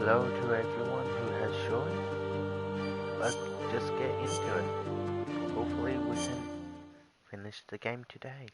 hello to everyone who has joined. Let's just get into it. Hopefully we can finish the game today.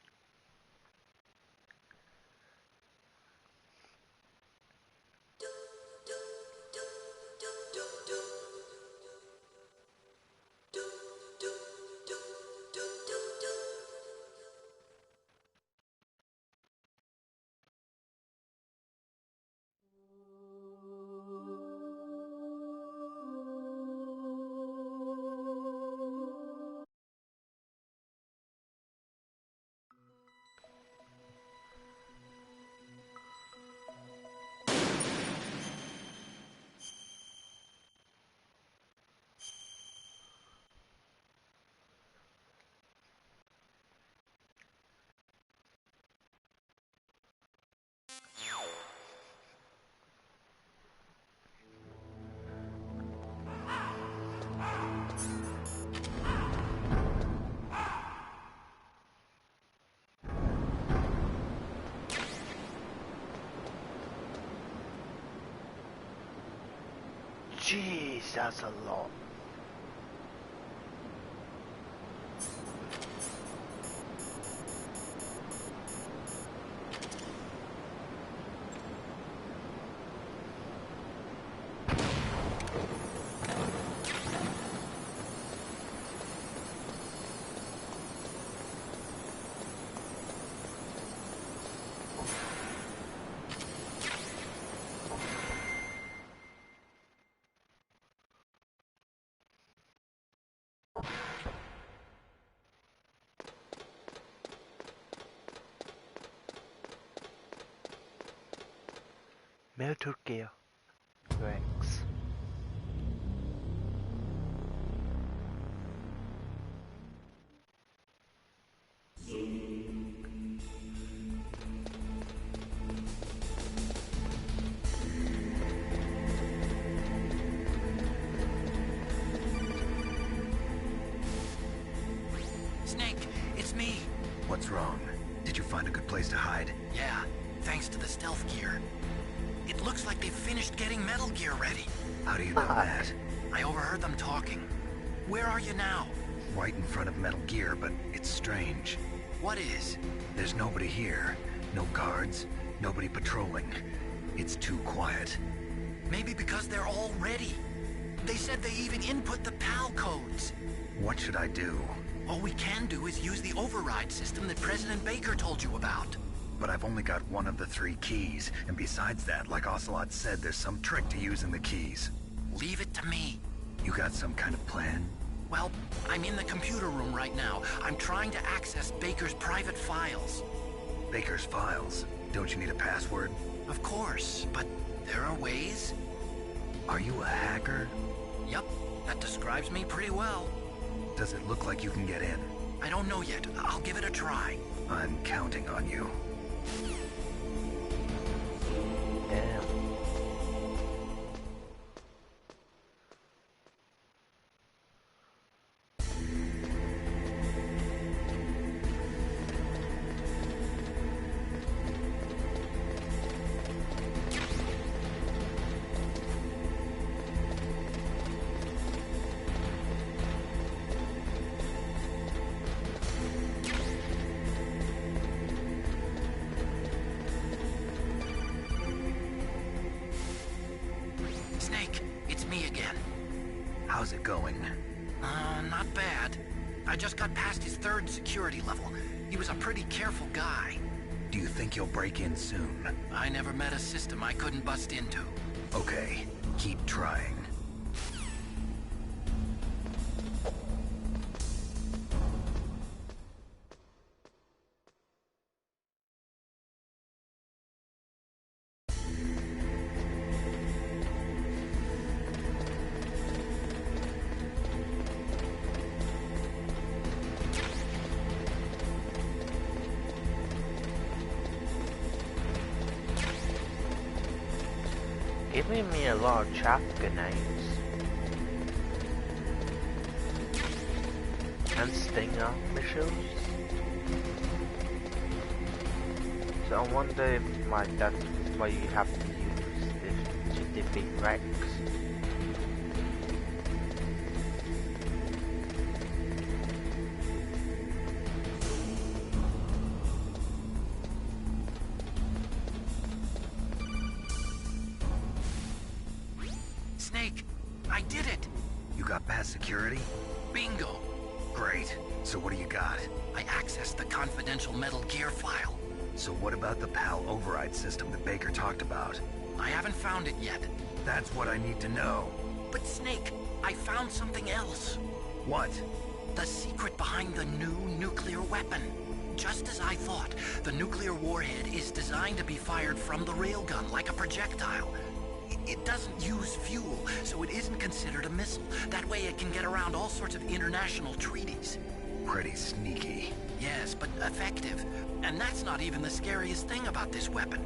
Jeez, that's a lot. Metal Gear Rex. Snake, it's me. What's wrong? Did you find a good place to hide? Yeah, thanks to the stealth gear. It looks like they've finished getting Metal Gear ready. How do you know that? I overheard them talking. Where are you now? Right in front of Metal Gear, but it's strange. What is? There's nobody here. No guards, nobody patrolling. It's too quiet. Maybe because they're all ready. They said they even input the PAL codes. What should I do? All we can do is use the override system that President Baker told you about. But I've only got one of the 3 keys, and besides that, like Ocelot said, there's some trick to using the keys. Leave it to me. You got some kind of plan? Well, I'm in the computer room right now. I'm trying to access Baker's private files. Baker's files? Don't you need a password? Of course, but there are ways. Are you a hacker? Yup, that describes me pretty well. Does it look like you can get in? I don't know yet. I'll give it a try. I'm counting on you. Damn. Snake, it's me again. How's it going? Not bad. I just got past his 3rd security level. He was a pretty careful guy. Do you think you'll break in soon? I never met a system I couldn't bust into. Okay, keep trying. Giving me a lot of chaff grenades. And stinger missiles. So I wonder if that's why you have to use this to defeat Rex. Snake, I did it! You got past security? Bingo! Great. So what do you got? I accessed the confidential Metal Gear file. So what about the PAL override system that Baker talked about? I haven't found it yet. That's what I need to know. But Snake, I found something else. What? The secret behind the new nuclear weapon. Just as I thought, the nuclear warhead is designed to be fired from the railgun like a projectile. It doesn't use fuel, so it isn't considered a missile. That way it can get around all sorts of international treaties. Pretty sneaky. Yes, but effective. And that's not even the scariest thing about this weapon.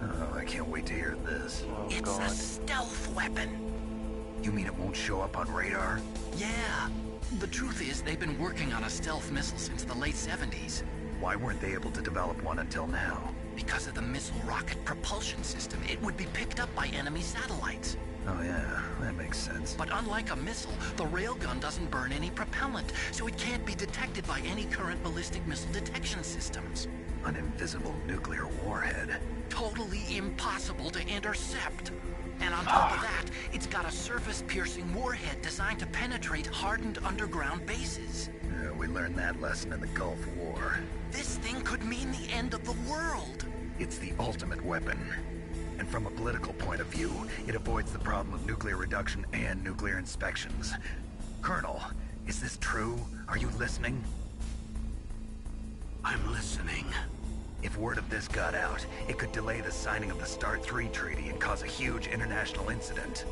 Oh, I can't wait to hear this. Oh It's god. a stealth weapon. You mean it won't show up on radar? Yeah. The truth is, they've been working on a stealth missile since the late 70s. Why weren't they able to develop one until now? Because of the missile rocket propulsion system, it would be picked up by enemy satellites. Oh yeah, that makes sense. But unlike a missile, the railgun doesn't burn any propellant, so it can't be detected by any current ballistic missile detection systems. An invisible nuclear warhead. Totally impossible to intercept. And on top of that, it's got a surface-piercing warhead designed to penetrate hardened underground bases. We learned that lesson in the Gulf War. This thing could mean the end of the world. It's the ultimate weapon. And from a political point of view, it avoids the problem of nuclear reduction and nuclear inspections. Colonel, is this true? Are you listening? I'm listening. If word of this got out, it could delay the signing of the START 3 treaty and cause a huge international incident.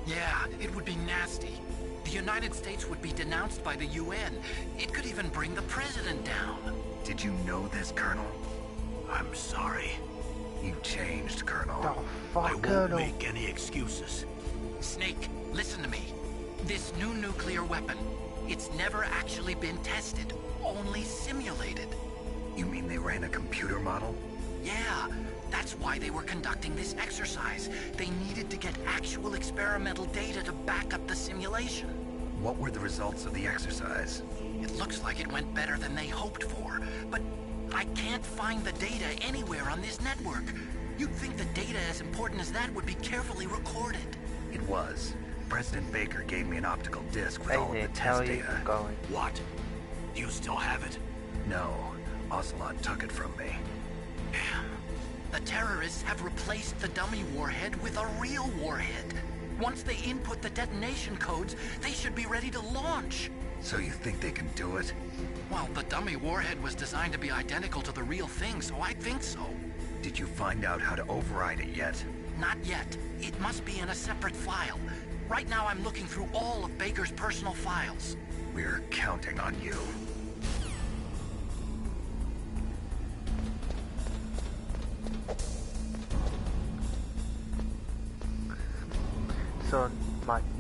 Yeah, it would be nasty. The United States would be denounced by the UN. It could even bring the president down. Did you know this, Colonel? I'm sorry. You've changed, Colonel. The I fuck, won't Colonel? make any excuses. Snake, listen to me. This new nuclear weapon, it's never actually been tested, only simulated. You mean they ran a computer model? Yeah, that's why they were conducting this exercise. They needed to get actual experimental data to back up the simulation. What were the results of the exercise? It looks like it went better than they hoped for, but I can't find the data anywhere on this network. You'd think the data as important as that would be carefully recorded. It was. President Baker gave me an optical disc with I all of the didn't test tell you data. going. What? Do you still have it? No, Ocelot took it from me. Damn. The terrorists have replaced the dummy warhead with a real warhead. Once they input the detonation codes, they should be ready to launch. So you think they can do it? Well, the dummy warhead was designed to be identical to the real thing, so I think so. Did you find out how to override it yet? Not yet. It must be in a separate file. Right now I'm looking through all of Baker's personal files. We're counting on you. So,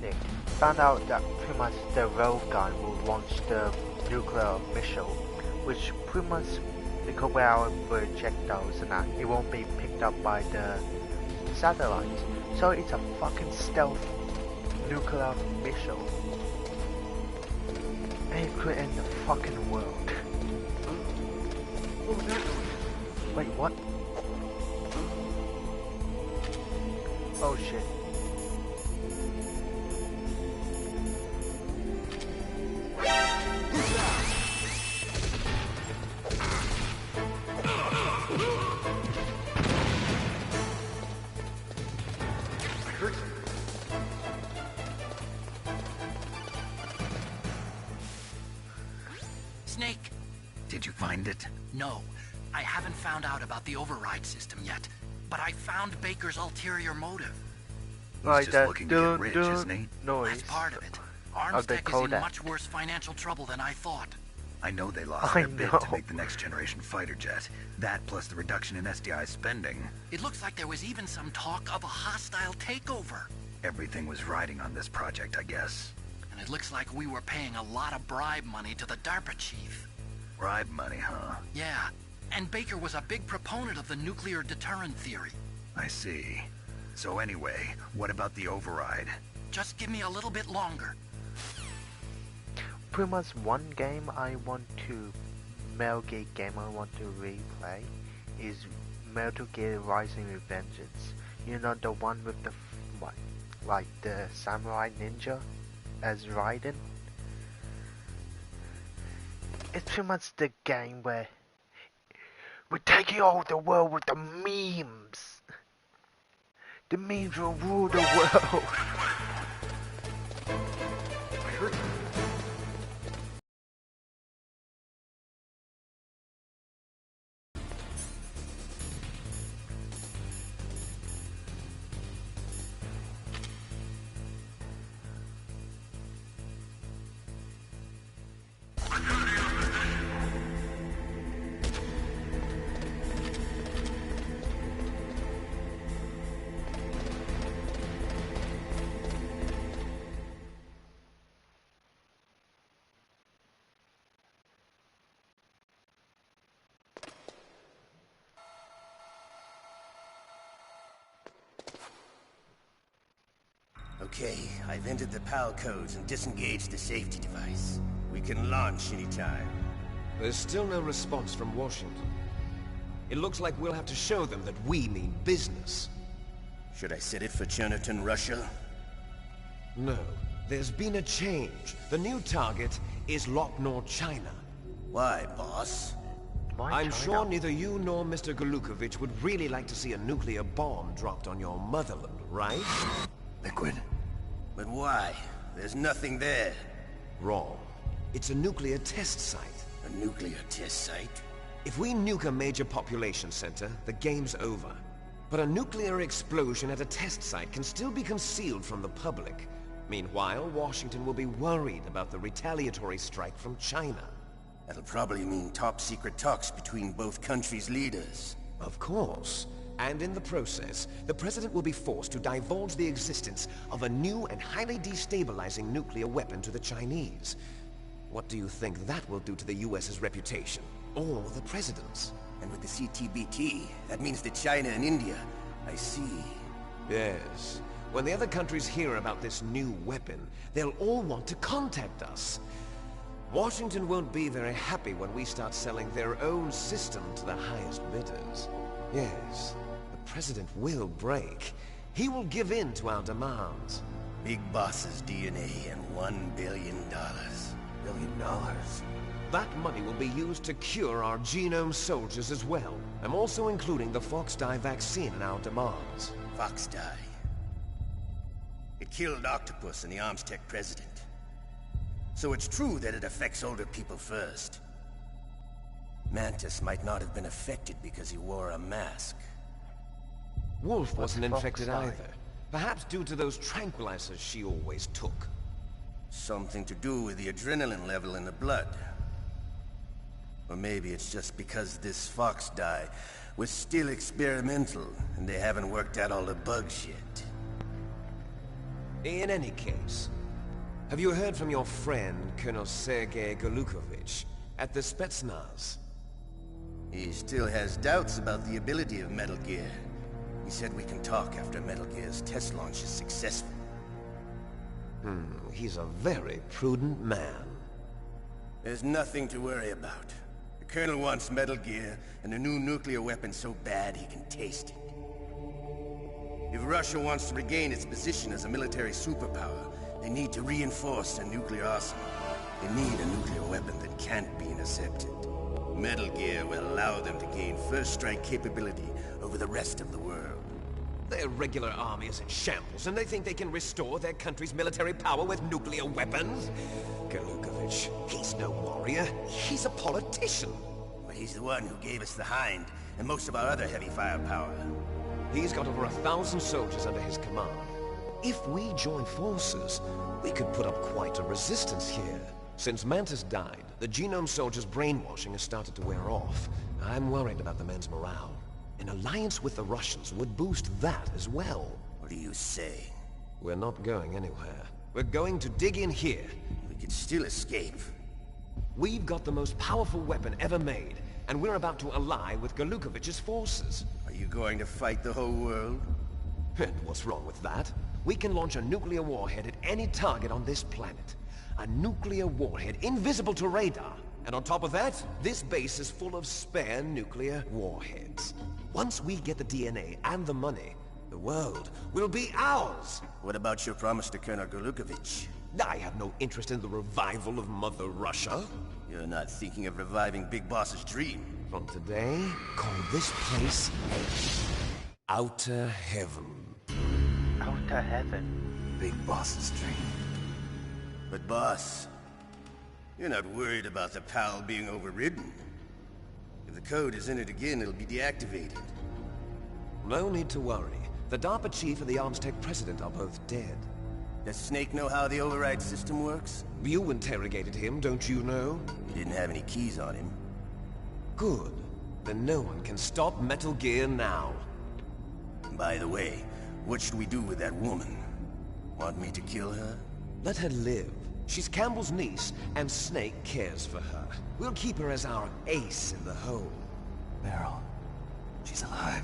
Nick found out that pretty much the railgun will launch the nuclear missile, which pretty much because we are projectiles and that it won't be picked up by the satellite. So it's a fucking stealth nuclear missile. And it could end the fucking world. Wait, what? Oh shit. Snake! Did you find it? No, I haven't found out about the override system yet. But I found Baker's ulterior motive. He's Like just that looking to get rich, isn't he? noise. That's part of it. the Armstead is in Kodak. much worse financial trouble than I thought. I know they lost I their bid know. to make the next generation fighter jet. That plus the reduction in SDI spending. It looks like there was even some talk of a hostile takeover. Everything was riding on this project, I guess. And it looks like we were paying a lot of bribe money to the DARPA chief. Bribe money, huh? Yeah, and Baker was a big proponent of the nuclear deterrent theory. I see. So anyway, what about the override? Just give me a little bit longer. Pretty much one game I want to, Metal Gear game I want to replay is Metal Gear Rising Revengeance. You know, the one with the, what, like the samurai ninja as Raiden? It's pretty much the game where we're taking over the world with the memes. The memes will rule the world. Okay, I've entered the PAL codes and disengaged the safety device. We can launch anytime. There's still no response from Washington. It looks like we'll have to show them that we mean business. Should I set it for Chernobyl, Russia? No, there's been a change. The new target is Locknor, China. Why, boss? Why I'm China? sure neither you nor Mr. Golukovich would really like to see a nuclear bomb dropped on your motherland, right? Liquid. But why? There's nothing there. Wrong. It's a nuclear test site. A nuclear test site? If we nuke a major population center, the game's over. But a nuclear explosion at a test site can still be concealed from the public. Meanwhile, Washington will be worried about the retaliatory strike from China. That'll probably mean top-secret talks between both countries' leaders. Of course. And in the process, the President will be forced to divulge the existence of a new and highly destabilizing nuclear weapon to the Chinese. What do you think that will do to the US's reputation? Or the President's? And with the CTBT, that means that China and India. I see. Yes. When the other countries hear about this new weapon, they'll all want to contact us. Washington won't be very happy when we start selling their own system to the highest bidders. Yes, the President will break. He will give in to our demands. Big Boss's DNA and $1 billion. $1 billion? That money will be used to cure our genome soldiers as well. I'm also including the Fox-Die vaccine in our demands. Fox-Die. It killed Octopus and the Armstech president. So it's true that it affects older people first. Mantis might not have been affected because he wore a mask. Wolf wasn't infected Fox-Die? either. Perhaps due to those tranquilizers she always took. Something to do with the adrenaline level in the blood. Or maybe it's just because this Fox-Die was still experimental and they haven't worked out all the bugs yet. In any case, have you heard from your friend, Colonel Sergei Golukovich, at the Spetsnaz? He still has doubts about the ability of Metal Gear. He said we can talk after Metal Gear's test launch is successful. He's a very prudent man. There's nothing to worry about. The Colonel wants Metal Gear and a new nuclear weapon so bad he can taste it. If Russia wants to regain its position as a military superpower, they need to reinforce their nuclear arsenal. They need a nuclear weapon that can't be intercepted. Metal Gear will allow them to gain first strike capability over the rest of the world. Their regular army is in shambles, and they think they can restore their country's military power with nuclear weapons? Golukovich, he's no warrior. He's a politician. But he's the one who gave us the Hind and most of our other heavy firepower. He's got over 1,000 soldiers under his command. If we join forces, we could put up quite a resistance here. Since Mantis died, the genome soldiers' brainwashing has started to wear off. I'm worried about the men's morale. An alliance with the Russians would boost that as well. What do you say? We're not going anywhere. We're going to dig in here. We could still escape. We've got the most powerful weapon ever made, and we're about to ally with Golukovich's forces. Are you going to fight the whole world? And what's wrong with that? We can launch a nuclear warhead at any target on this planet. A nuclear warhead invisible to radar. And on top of that, this base is full of spare nuclear warheads. Once we get the DNA and the money, the world will be ours. What about your promise to Colonel Gurlukovich? I have no interest in the revival of Mother Russia. You're not thinking of reviving Big Boss's dream. From today, call this place Outer Heaven. Outer heaven. Big Boss's dream. But boss, you're not worried about the PAL being overridden. If the code is entered again, it'll be deactivated. No need to worry. The DARPA chief and the Armstech president are both dead. Does Snake know how the override system works? You interrogated him, don't you know? He didn't have any keys on him. Good. Then no one can stop Metal Gear now. By the way, what should we do with that woman? Want me to kill her? Let her live. She's Campbell's niece, and Snake cares for her. We'll keep her as our ace in the hole. Meryl. She's alive.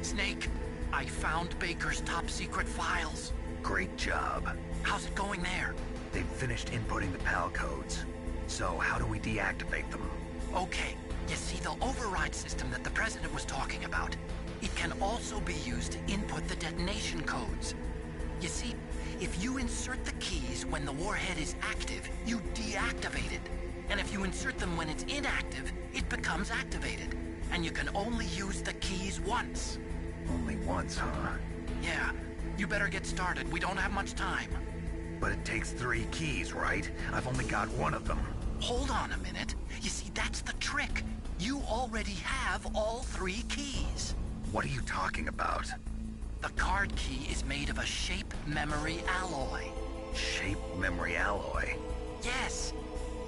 Snake, I found Baker's top-secret files. Great job. How's it going there? They've finished inputting the PAL codes. So how do we deactivate them? Okay, you see the override system that the President was talking about? It can also be used to input the detonation codes. You see, if you insert the keys when the warhead is active, you deactivate it. And if you insert them when it's inactive, it becomes activated. And you can only use the keys once. Only once, huh? Yeah, you better get started. We don't have much time. But it takes 3 keys, right? I've only got one of them. Hold on a minute. You see, that's the trick. You already have all 3 keys. What are you talking about? The card key is made of a shape memory alloy. Shape memory alloy? Yes.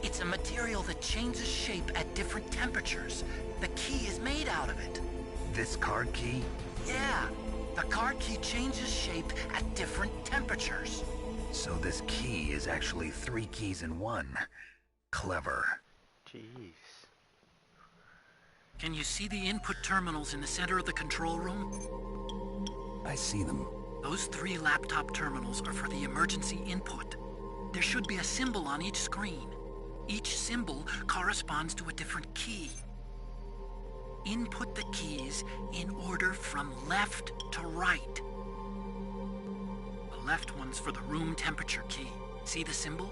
It's a material that changes shape at different temperatures. The key is made out of it. This card key? Yeah. The card key changes shape at different temperatures. So this key is actually 3 keys in one. Clever. Jeez. Can you see the input terminals in the center of the control room? I see them. Those 3 laptop terminals are for the emergency input. There should be a symbol on each screen. Each symbol corresponds to a different key. Input the keys in order from left to right. The left one's for the room temperature key. See the symbol?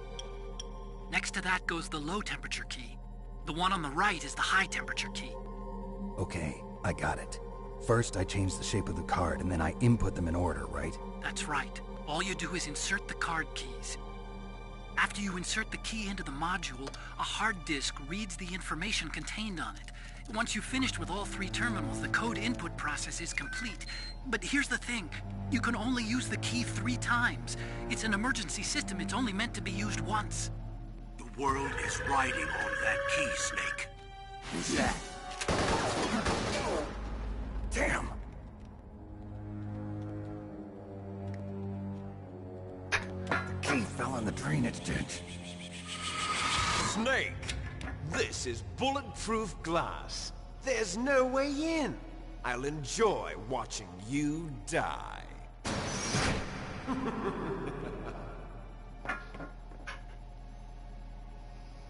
Next to that goes the low temperature key. The one on the right is the high temperature key. Okay, I got it. First, I change the shape of the card, and then I input them in order, right? That's right. All you do is insert the card keys. After you insert the key into the module, a hard disk reads the information contained on it. Once you've finished with all 3 terminals, the code input process is complete. But here's the thing. You can only use the key 3 times. It's an emergency system. It's only meant to be used once. The world is riding on that key, Snake. Who's that? Damn! The key fell in the drainage ditch. Snake! This is bulletproof glass. There's no way in. I'll enjoy watching you die.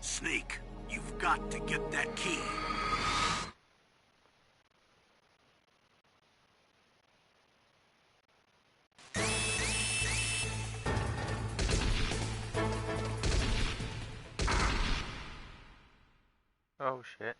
Snake, you've got to get that key. Oh shit.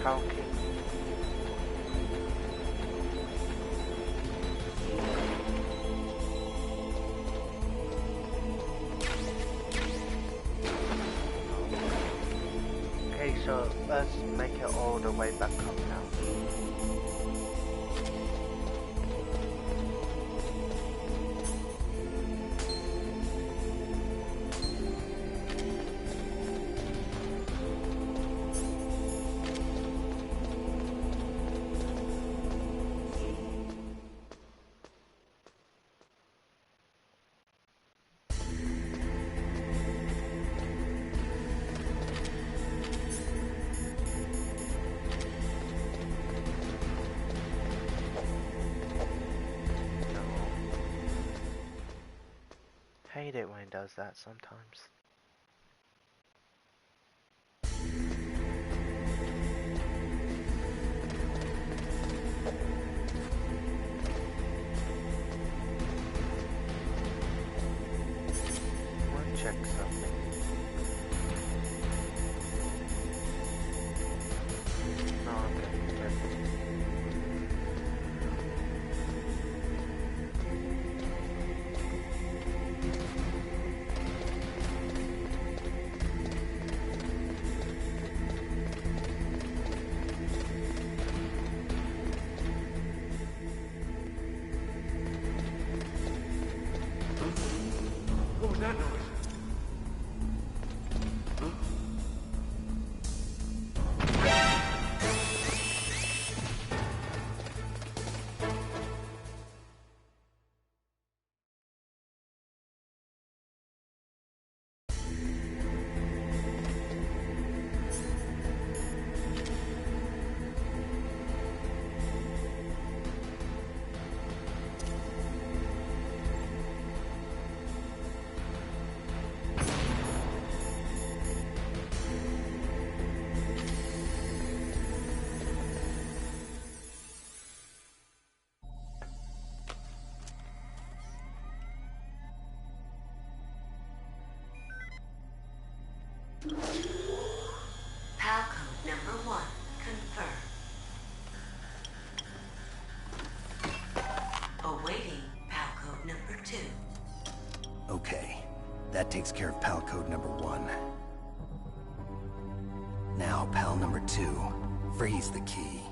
talking. Okay, so let's make it all the way back up now. Hate it when it does that sometimes. I want to check something. No, okay, good. What was that noise? PAL code number 1, confirmed. Awaiting PAL code number 2. Okay, that takes care of PAL code number 1. Now, PAL number 2, freeze the key.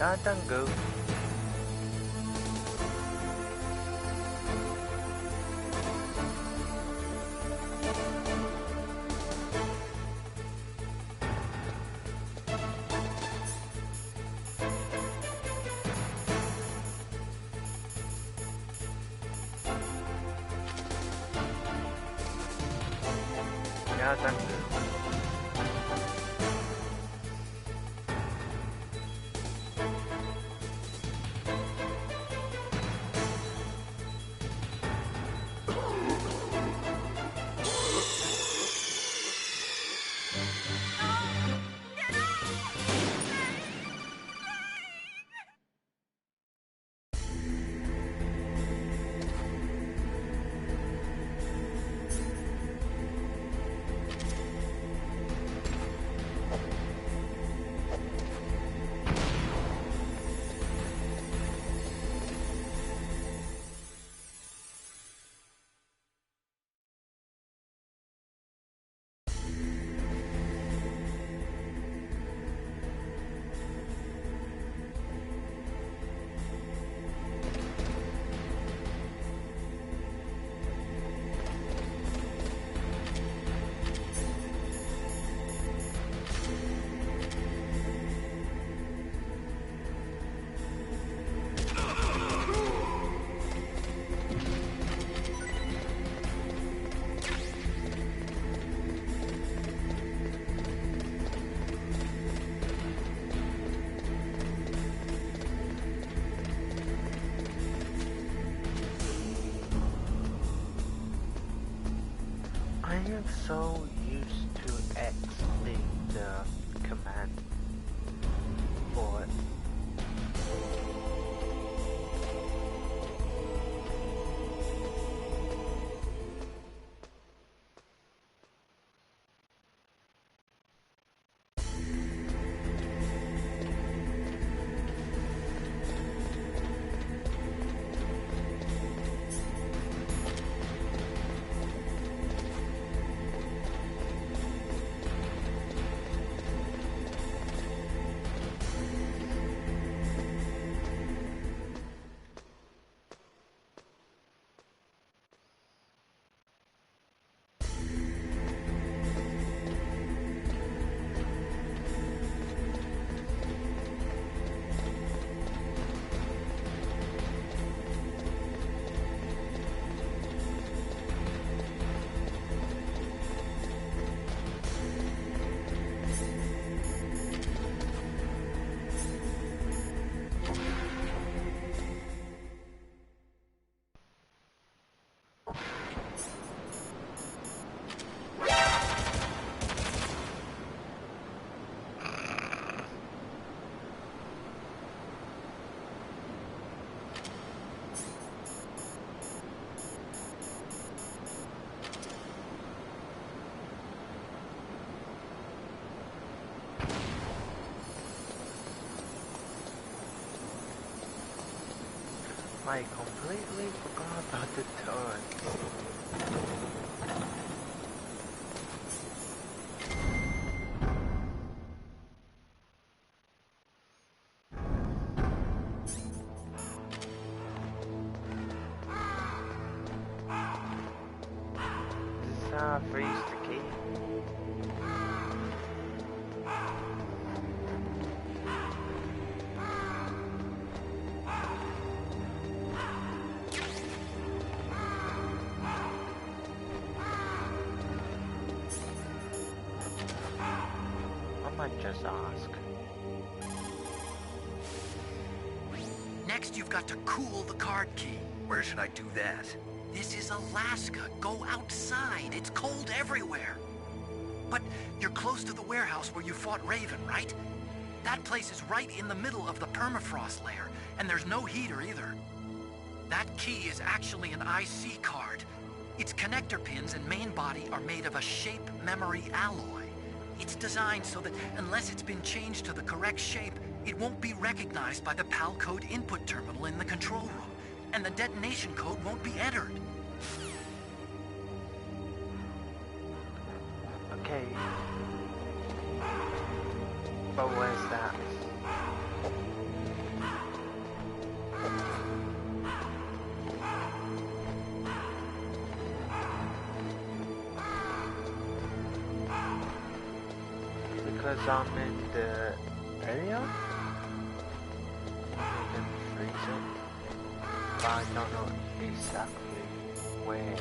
Ya tanggo. Ya tanggo. so used to X being the command for it. I completely forgot about the turn. This is how I freeze the key. Just ask. Next, you've got to cool the card key. Where should I do that? This is Alaska. Go outside. It's cold everywhere. But you're close to the warehouse where you fought Raven, right? That place is right in the middle of the permafrost layer, and there's no heater either. That key is actually an IC card. Its connector pins and main body are made of a shape memory alloy. It's designed so that unless it's been changed to the correct shape, it won't be recognized by the PAL code input terminal in the control room, and the detonation code won't be entered. Okay. But where's that? Because I'm in the area? I'm in the freezer. But I don't know exactly where.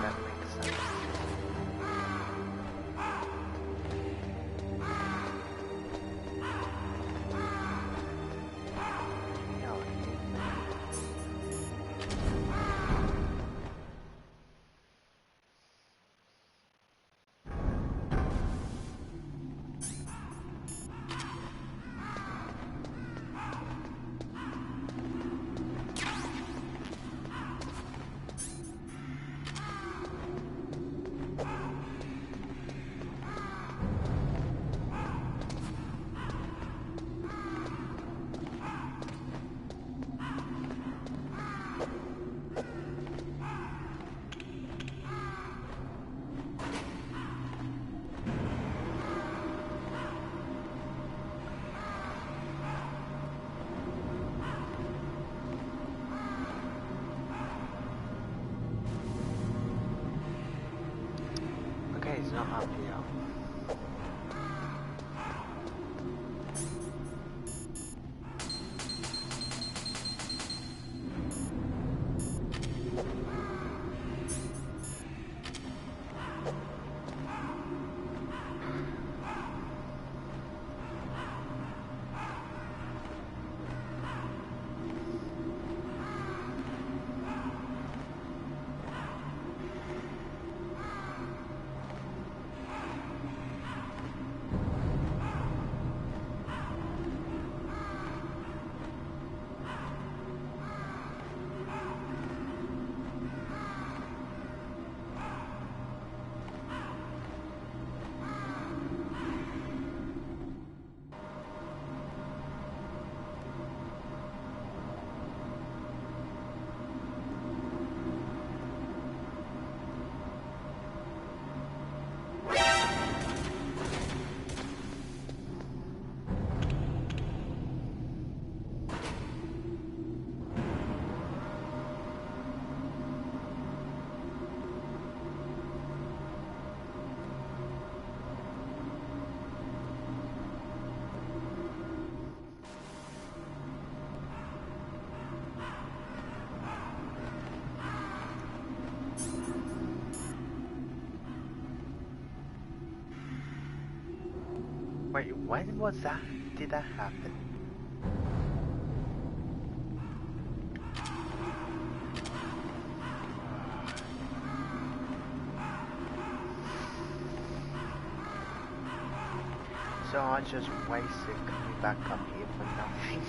That makes sense. It's not up here. Wait, when was that? Did that happen? So I just wasted coming back up here for nothing.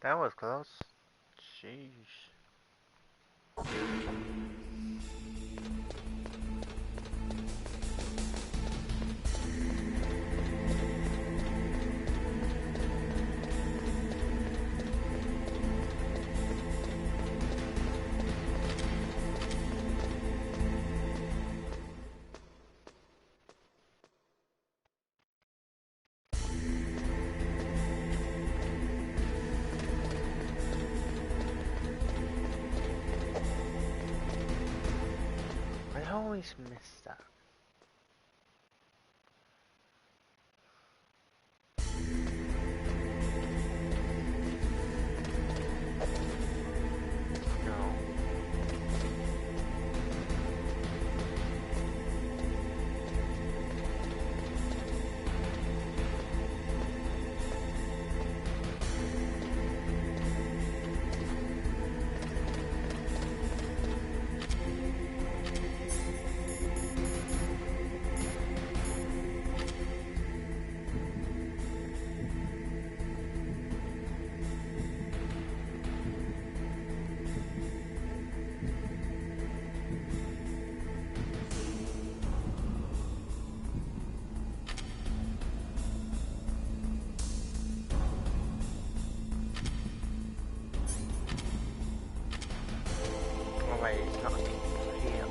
That was close. Sheesh. I always miss that. No. Oh wait, it's not here. It's here.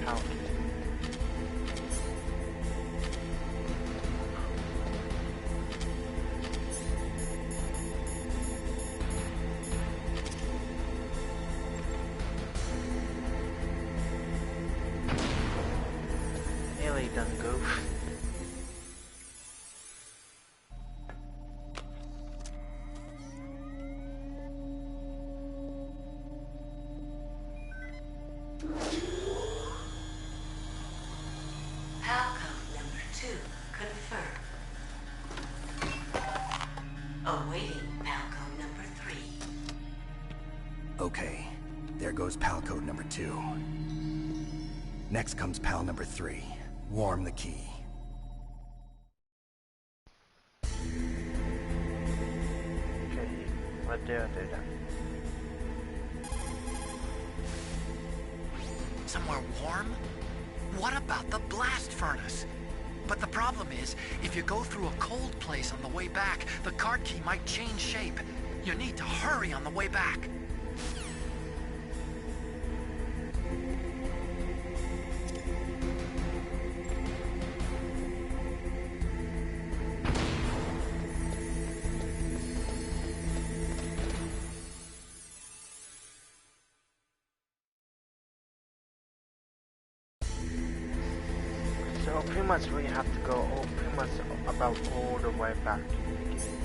How? Nearly done, goof. Palcode number 2 confirmed. Awaiting Palcode number 3. Okay, there goes PAL code number 2. Next comes PAL number 3. Warm the key. Okay, right there, Somewhere warm? What about the blast furnace? But the problem is, if you go through a cold place on the way back, the card key might change shape. You need to hurry on the way back. So pretty much we have to go pretty much about all the way back to the beginning.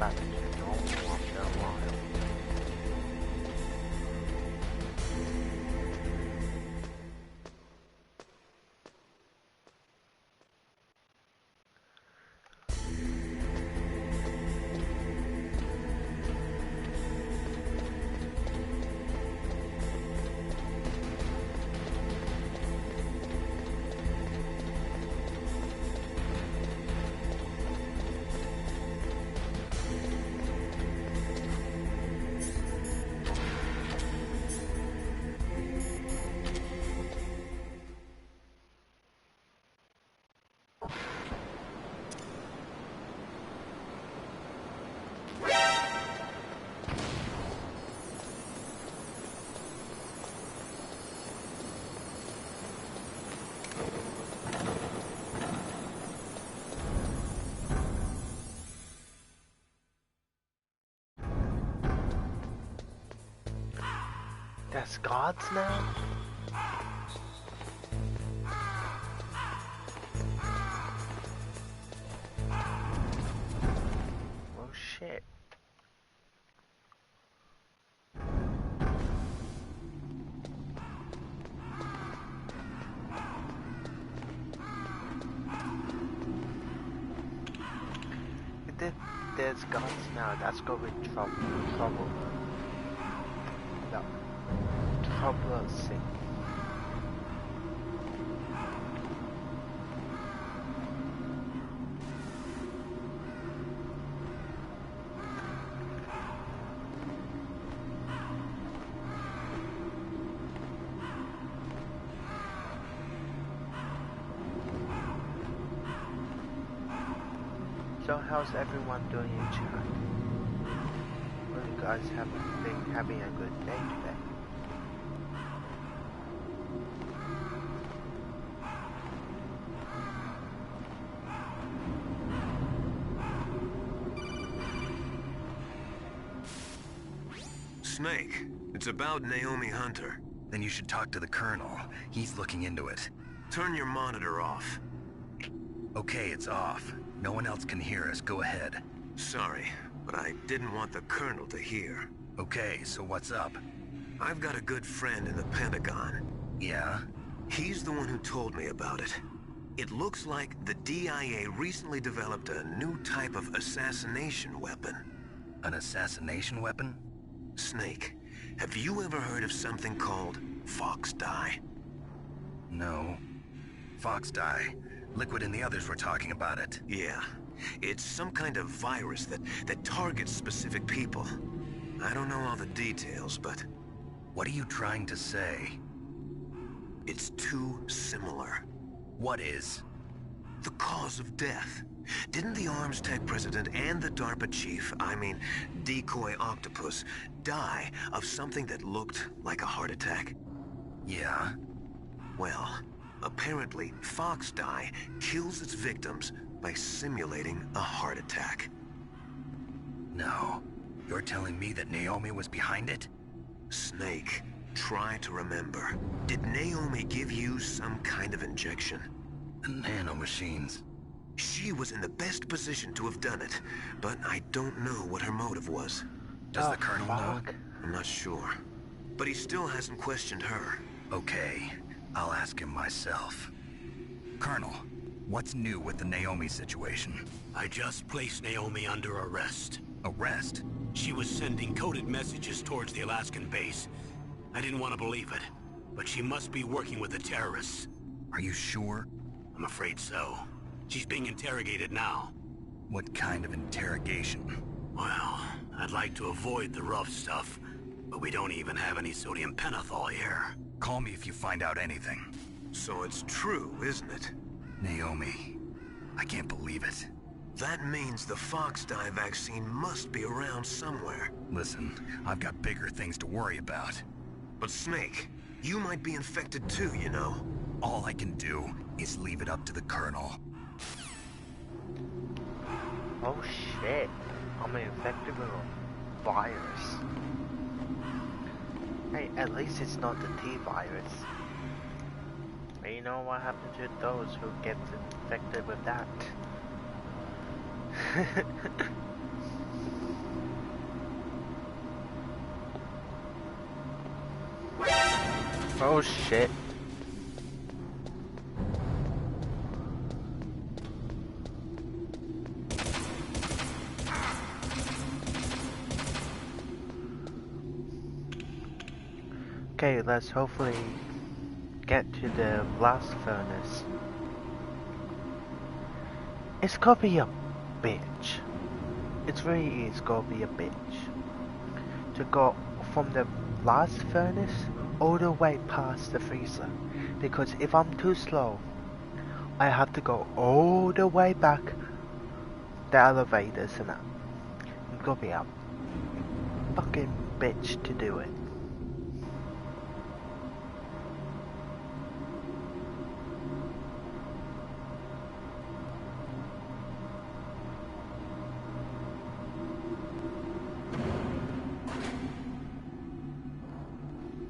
Back to normal after a while. That's gods now? Oh shit. If there's gods now, that's gonna be trouble. No. Troublesome. So how's everyone doing in chat? Well, you guys have been having a good day today. Snake, it's about Naomi Hunter. Then you should talk to the Colonel. He's looking into it. Turn your monitor off. Okay, it's off. No one else can hear us. Go ahead. Sorry, but I didn't want the Colonel to hear. Okay, so what's up? I've got a good friend in the Pentagon. Yeah? He's the one who told me about it. It looks like the DIA recently developed a new type of assassination weapon. An assassination weapon? Snake, have you ever heard of something called Fox Die? No. Fox Die? Liquid and the others were talking about it. Yeah. It's some kind of virus that targets specific people. I don't know all the details, but What are you trying to say? it's too similar. What is? The cause of death. Didn't the Arms Tech president and the DARPA chief, I mean, Decoy Octopus, die of something that looked like a heart attack? Yeah? Well, apparently Fox Die kills its victims by simulating a heart attack. No. You're telling me that Naomi was behind it? Snake, try to remember. Did Naomi give you some kind of injection? The nanomachines. She was in the best position to have done it, but I don't know what her motive was. Does the Colonel know? I'm not sure. But he still hasn't questioned her. Okay, I'll ask him myself. Colonel, what's new with the Naomi situation? I just placed Naomi under arrest. Arrest? She was sending coded messages towards the Alaskan base. I didn't want to believe it, but she must be working with the terrorists. Are you sure? I'm afraid so. She's being interrogated now. What kind of interrogation? Well, I'd like to avoid the rough stuff, but we don't even have any sodium pentothal here. Call me if you find out anything. So it's true, isn't it? Naomi, I can't believe it. That means the Fox Die vaccine must be around somewhere. Listen, I've got bigger things to worry about. But Snake, you might be infected too, you know. All I can do is leave it up to the Colonel. Oh shit, I'm infected with a virus. Hey, at least it's not the T virus. But you know what happened to those who get infected with that? Oh shit. Okay, let's hopefully get to the blast furnace. It's gonna be a bitch. It really is gonna be a bitch. To go from the blast furnace all the way past the freezer. Because if I'm too slow, I have to go all the way back the elevators and that. It's gonna be a fucking bitch to do it.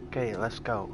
Okay, let's go.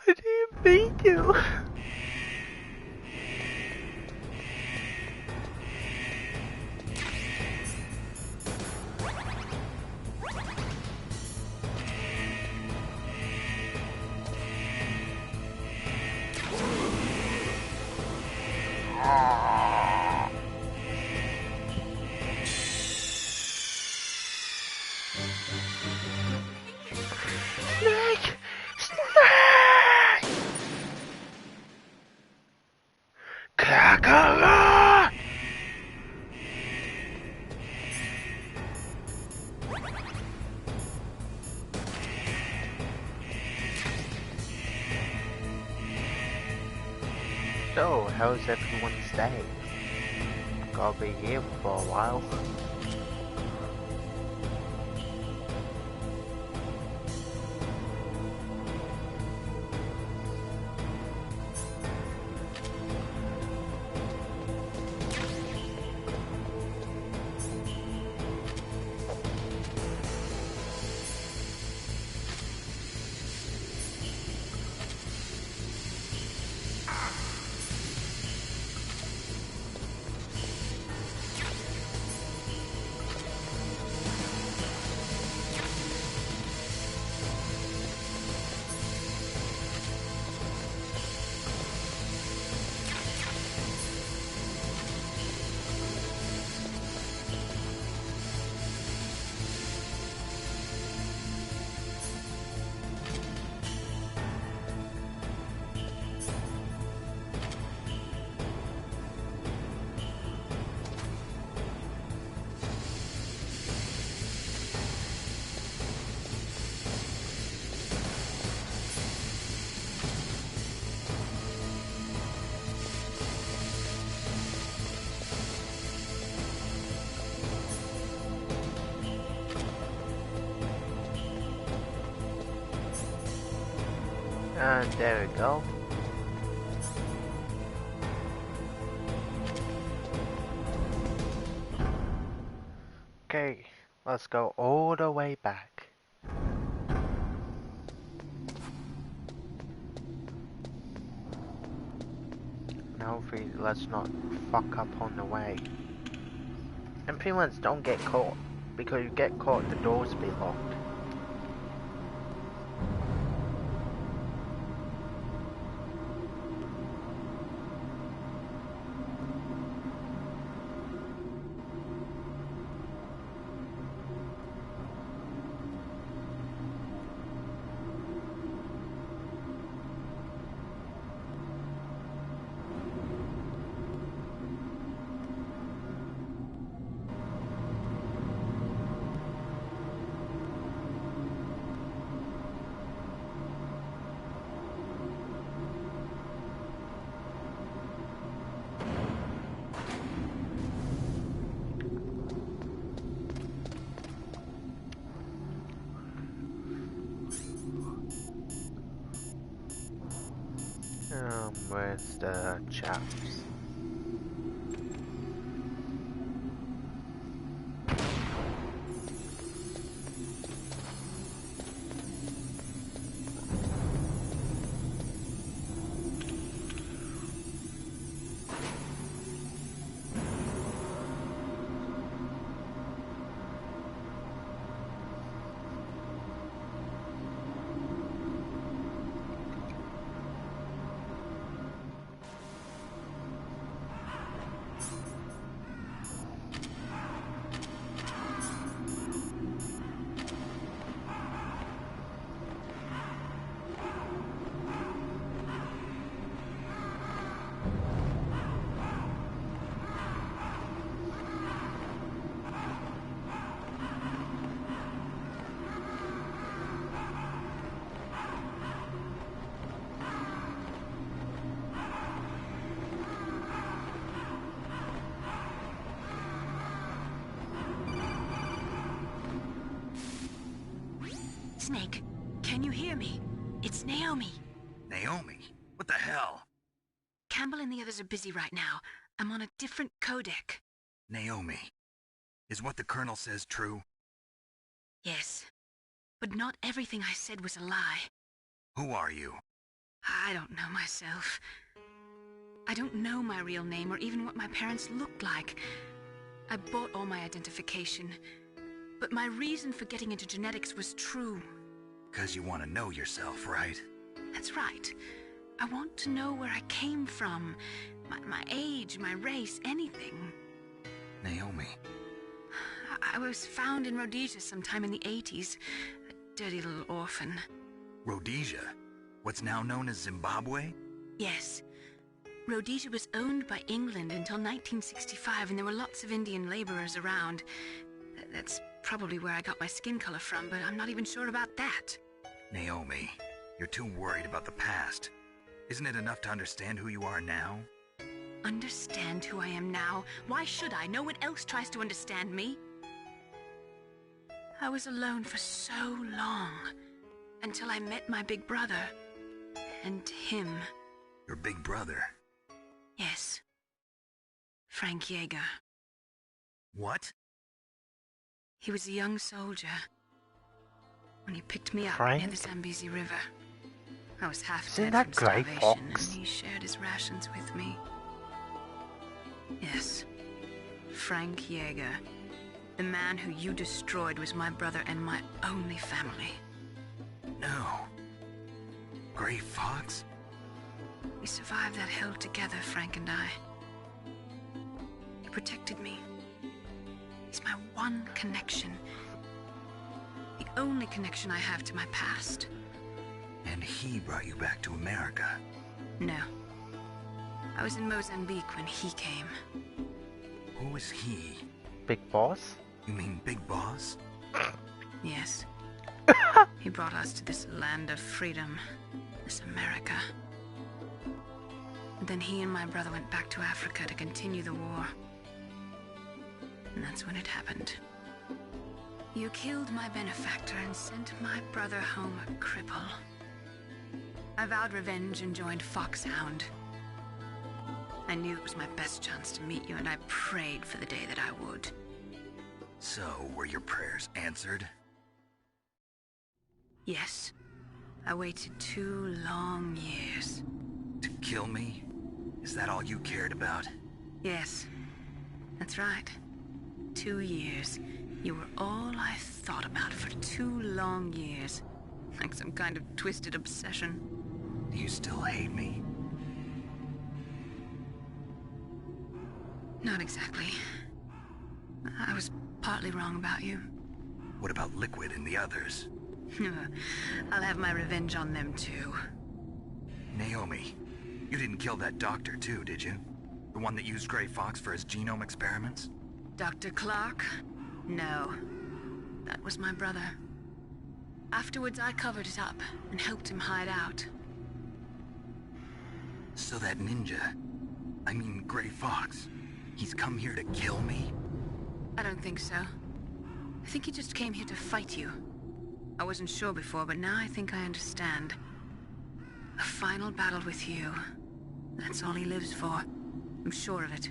I didn't mean to. Snake! Snake! Kakara! So, how's everyone's day? Gotta be here for a while. And there we go. Okay, let's go all the way back. Now let's not fuck up on the way. And pretty much don't get caught, because you get caught the doors be locked. Where's the chaps? Snake, can you hear me? It's Naomi. Naomi? What the hell? Campbell and the others are busy right now. I'm on a different codec. Naomi, is what the Colonel says true? Yes, but not everything I said was a lie. Who are you? I don't know myself. I don't know my real name or even what my parents looked like. I bought all my identification, but my reason for getting into genetics was true. 'Cause you want to know yourself, right? That's right. I want to know where I came from. My age, my race, anything. Naomi. I was found in Rhodesia sometime in the 80s. A dirty little orphan. Rhodesia? What's now known as Zimbabwe? Yes. Rhodesia was owned by England until 1965, and there were lots of Indian laborers around. That's probably where I got my skin color from, but I'm not even sure about that. Naomi, you're too worried about the past. Isn't it enough to understand who you are now? Understand who I am now? Why should I? No one else tries to understand me. I was alone for so long, until I met my big brother. And him. Your big brother? Yes. Frank Yeager. What? He was a young soldier when he picked me up Frank? near the Zambezi River. I was half Isn't dead that from Grey starvation, Fox? and he shared his rations with me. Yes, Frank Yeager. The man who you destroyed was my brother and my only family. No. Grey Fox? We survived that hell together, Frank and I. He protected me. He's my one connection. The only connection I have to my past. And he brought you back to America? No. I was in Mozambique when he came. Who is he? Big Boss? You mean Big Boss? Yes. He brought us to this land of freedom, this America. And then he and my brother went back to Africa to continue the war. And that's when it happened. You killed my benefactor and sent my brother home a cripple. I vowed revenge and joined Foxhound. I knew it was my best chance to meet you, and I prayed for the day that I would. So, were your prayers answered? Yes. I waited 2 long years. To kill me? Is that all you cared about? Yes. That's right. 2 years. You were all I thought about for 2 long years. Like some kind of twisted obsession. Do you still hate me? Not exactly. I was partly wrong about you. What about Liquid and the others? I'll have my revenge on them too. Naomi, you didn't kill that doctor too, did you? The one that used Grey Fox for his genome experiments? Dr. Clark? No. That was my brother. Afterwards, I covered it up and helped him hide out. So that ninja, I mean Grey Fox, he's come here to kill me? I don't think so. I think he just came here to fight you. I wasn't sure before, but now I think I understand. A final battle with you. That's all he lives for. I'm sure of it.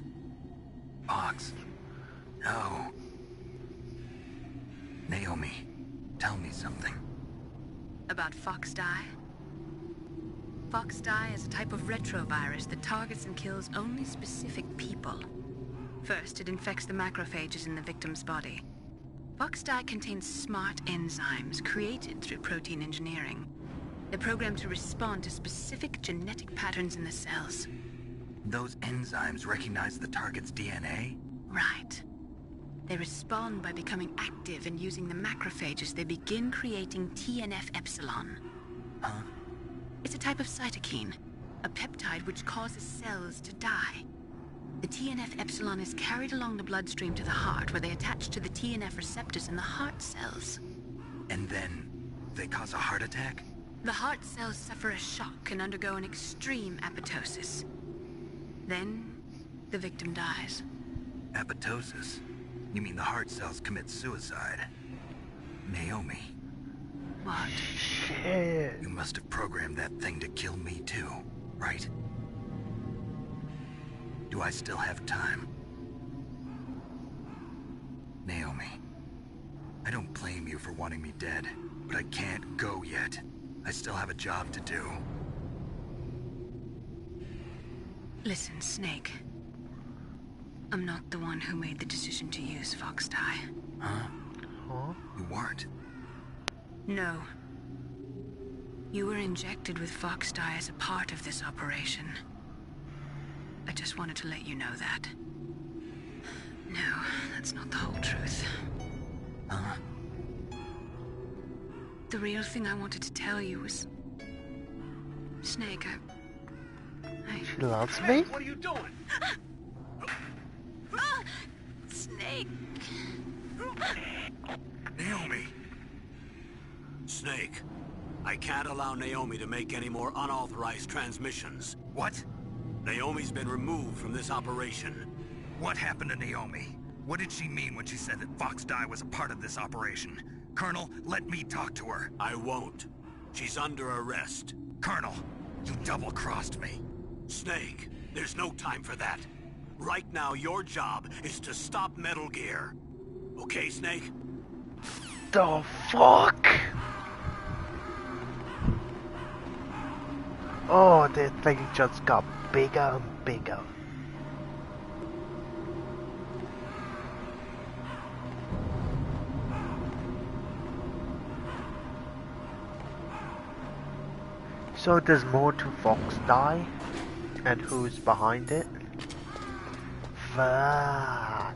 Fox. No. Naomi, tell me something. About FoxDie? FoxDie is a type of retrovirus that targets and kills only specific people. First, it infects the macrophages in the victim's body. FoxDie contains smart enzymes created through protein engineering. They're programmed to respond to specific genetic patterns in the cells. Those enzymes recognize the target's DNA? Right. They respond by becoming active and using the macrophages. They begin creating TNF-epsilon. Huh? It's a type of cytokine, a peptide which causes cells to die. The TNF-epsilon is carried along the bloodstream to the heart, where they attach to the TNF receptors in the heart cells. And then they cause a heart attack? The heart cells suffer a shock and undergo an extreme apoptosis. Then, the victim dies. Apoptosis? You mean the heart cells commit suicide? Naomi. What? Shit. You must have programmed that thing to kill me too, right? Do I still have time? Naomi, I don't blame you for wanting me dead, but I can't go yet. I still have a job to do. Listen, Snake. I'm not the one who made the decision to use FoxDie. Huh? Huh? You weren't? No. You were injected with FoxDie as a part of this operation. I just wanted to let you know that. No, that's not the whole truth. Huh? The real thing I wanted to tell you was... Snake, She loves me? What are you doing? Snake! Naomi! Snake, I can't allow Naomi to make any more unauthorized transmissions. What? Naomi's been removed from this operation. What happened to Naomi? What did she mean when she said that FoxDie was a part of this operation? Colonel, let me talk to her. I won't. She's under arrest. Colonel, you double-crossed me. Snake, there's no time for that. Right now, your job is to stop Metal Gear. Okay, Snake? The fuck? Oh, the thing just got bigger and bigger. So there's more to FoxDie? And who's behind it? Fuck.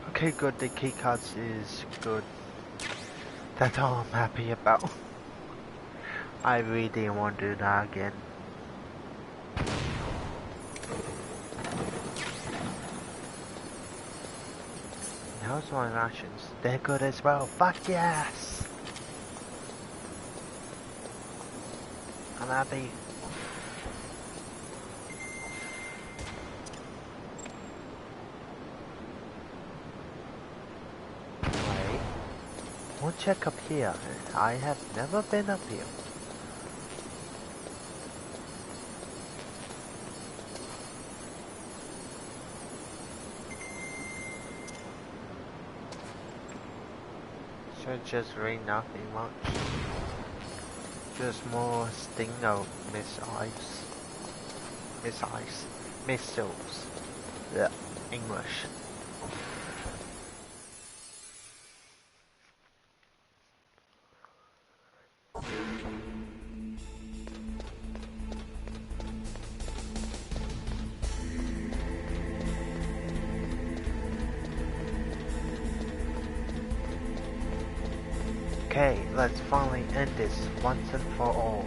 Okay, good, the keycards is good. That's all I'm happy about. I really didn't want to do that again. How's my rations? They're good as well. Fuck yes! I'm happy. Wait. We'll check up here. I have never been up here. Should just rain nothing much. Just more Stinger missiles. Yeah, English. Okay, let's finally end this once and for all.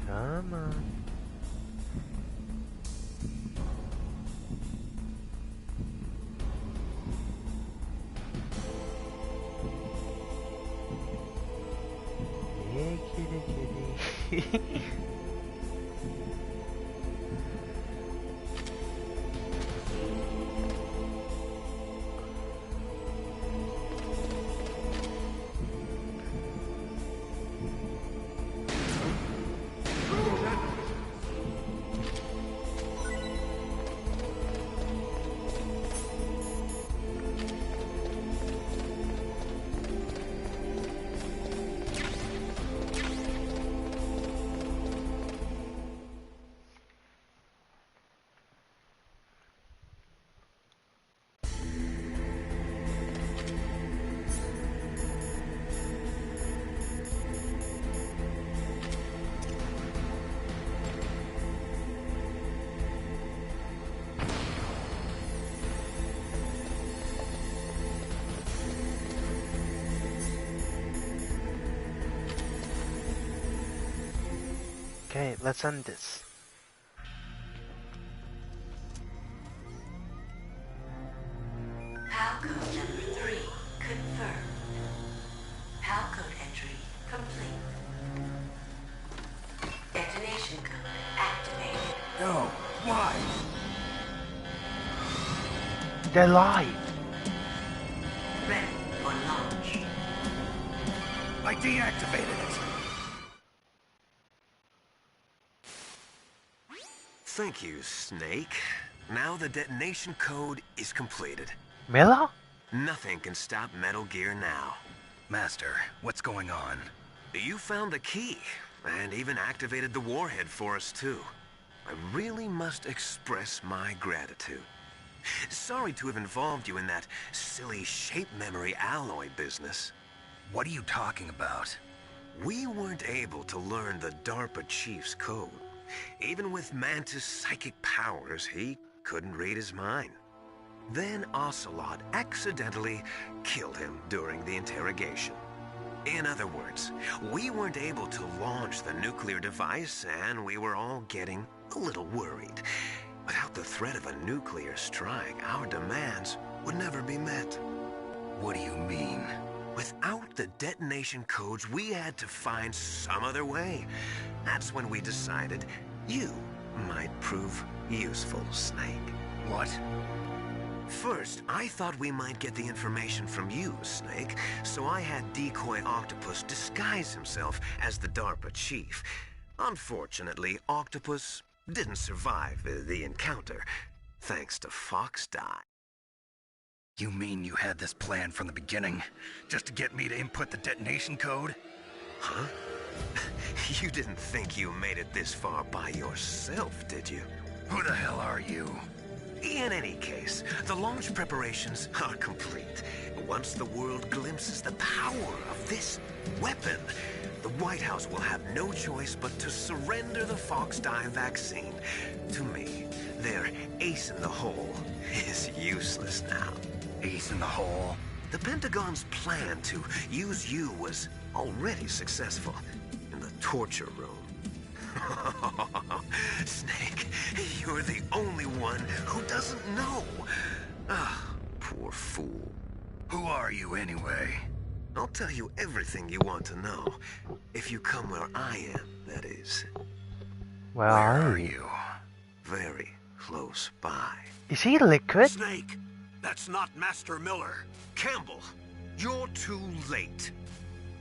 Come on. Yeah, kitty. Okay, let's end this. Palcode number 3 confirmed. Palcode entry complete. Detonation code activated. No, why? They're live! Ready for launch. I deactivated it. Thank you, Snake. Now the detonation code is completed. Miller? Nothing can stop Metal Gear now. Master, what's going on? You found the key, and even activated the warhead for us too. I really must express my gratitude. Sorry to have involved you in that silly shape memory alloy business. What are you talking about? We weren't able to learn the DARPA chief's code. Even with Mantis' psychic powers, he couldn't read his mind. Then Ocelot accidentally killed him during the interrogation. In other words, we weren't able to launch the nuclear device, and we were all getting a little worried. Without the threat of a nuclear strike, our demands would never be met. What do you mean? Without crack the detonation codes, we had to find some other way. That's when we decided you might prove useful, Snake. What? First, I thought we might get the information from you, Snake, so I had Decoy Octopus disguise himself as the DARPA chief. Unfortunately, Octopus didn't survive the encounter, thanks to Fox Die. You mean you had this plan from the beginning? Just to get me to input the detonation code? Huh? You didn't think you made it this far by yourself, did you? Who the hell are you? In any case, the launch preparations are complete. Once the world glimpses the power of this weapon, the White House will have no choice but to surrender the Fox Die vaccine. To me, their ace in the hole is useless now. Ace in the hole? The Pentagon's plan to use you was already successful in the torture room. Snake, you're the only one who doesn't know. Ah, poor fool. Who are you anyway? I'll tell you everything you want to know. If you come where I am, that is. Where are you? Very close by. Is he liquid? Snake, that's not Master Miller. Campbell, you're too late.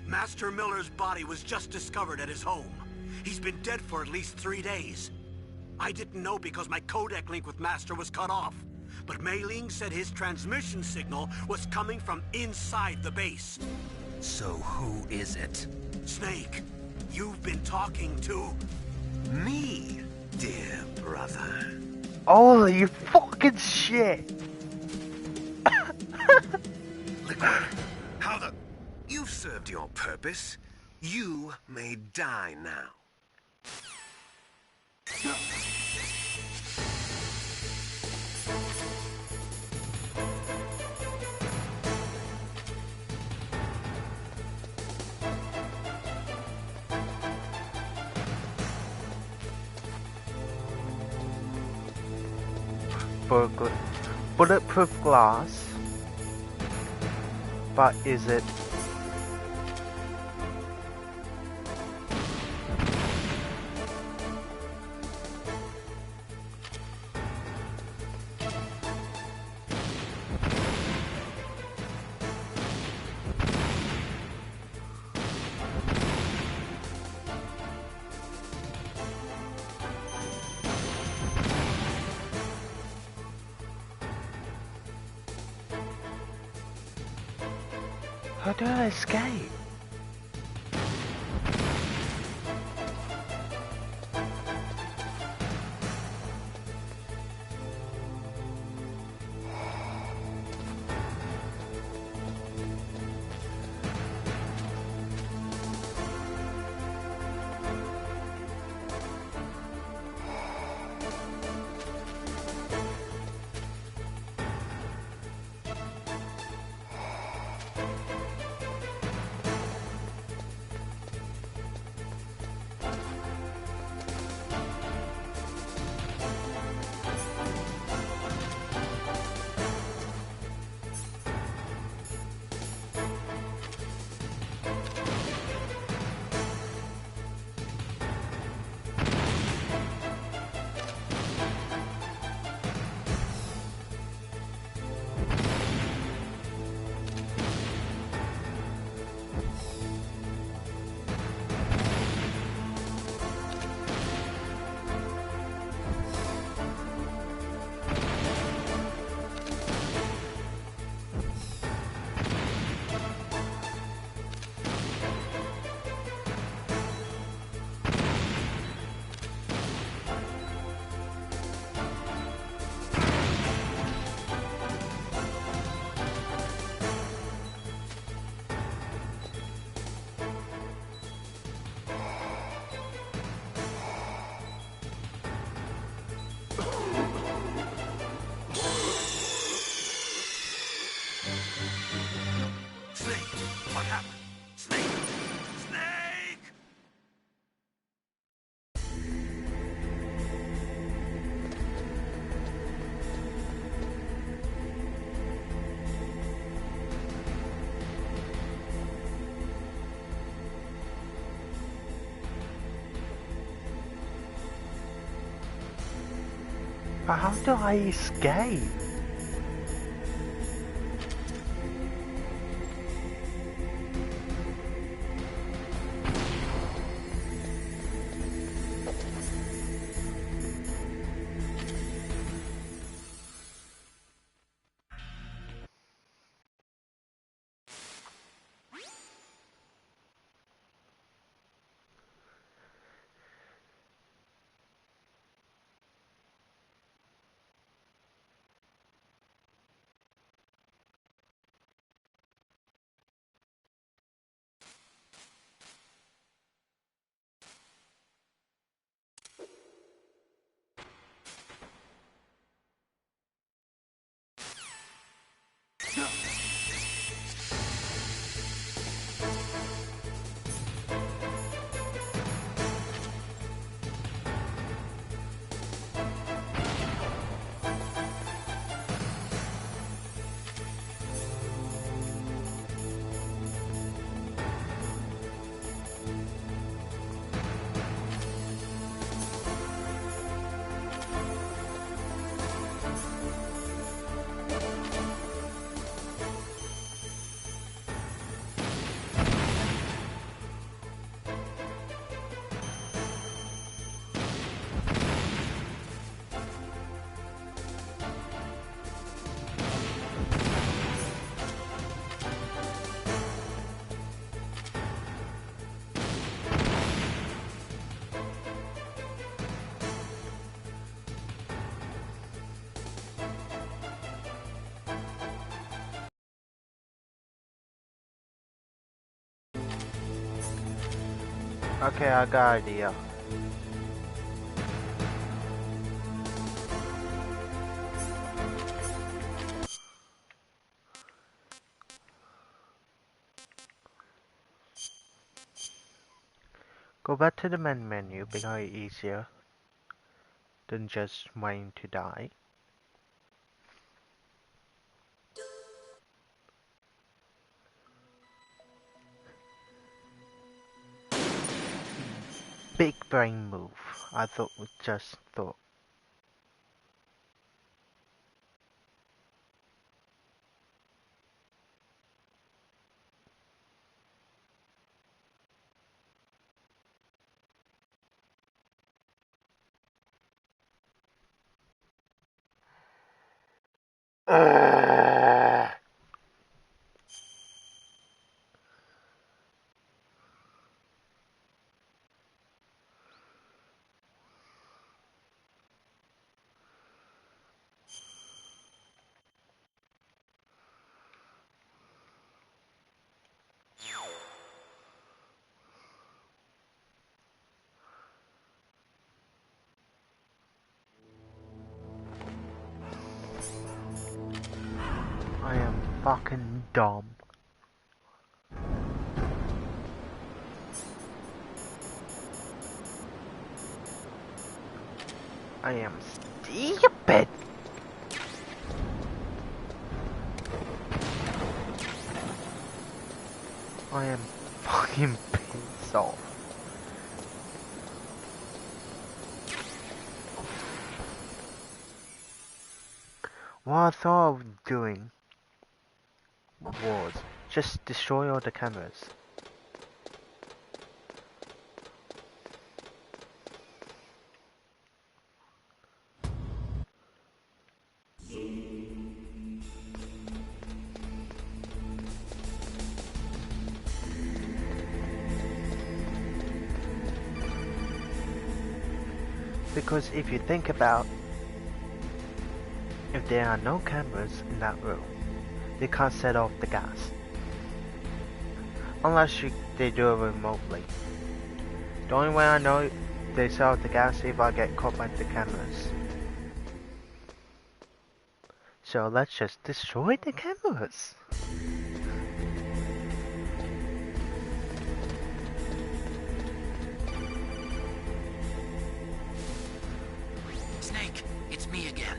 Master Miller's body was just discovered at his home. He's been dead for at least 3 days. I didn't know because my codec link with Master was cut off. But Mei Ling said his transmission signal was coming from inside the base. So who is it? Snake, you've been talking to... Me, dear brother. Oh, you fucking shit! Liquid, how the... You've served your purpose. You may die now. Bulletproof glass. But is it? How do I escape? But how do I escape? Okay, I got an idea. Go back to the main menu, become it easier than just waiting to die. Big brain move. I thought we just thought. I am fucking dumb. I am stupid. I am fucking pissed off. What I thought of doing was just destroy all the cameras. Because if you think about, if there are no cameras in that room, they can't set off the gas. Unless they do it remotely. The only way I know they set off the gas is if I get caught by the cameras. So let's just destroy the cameras. Snake, it's me again.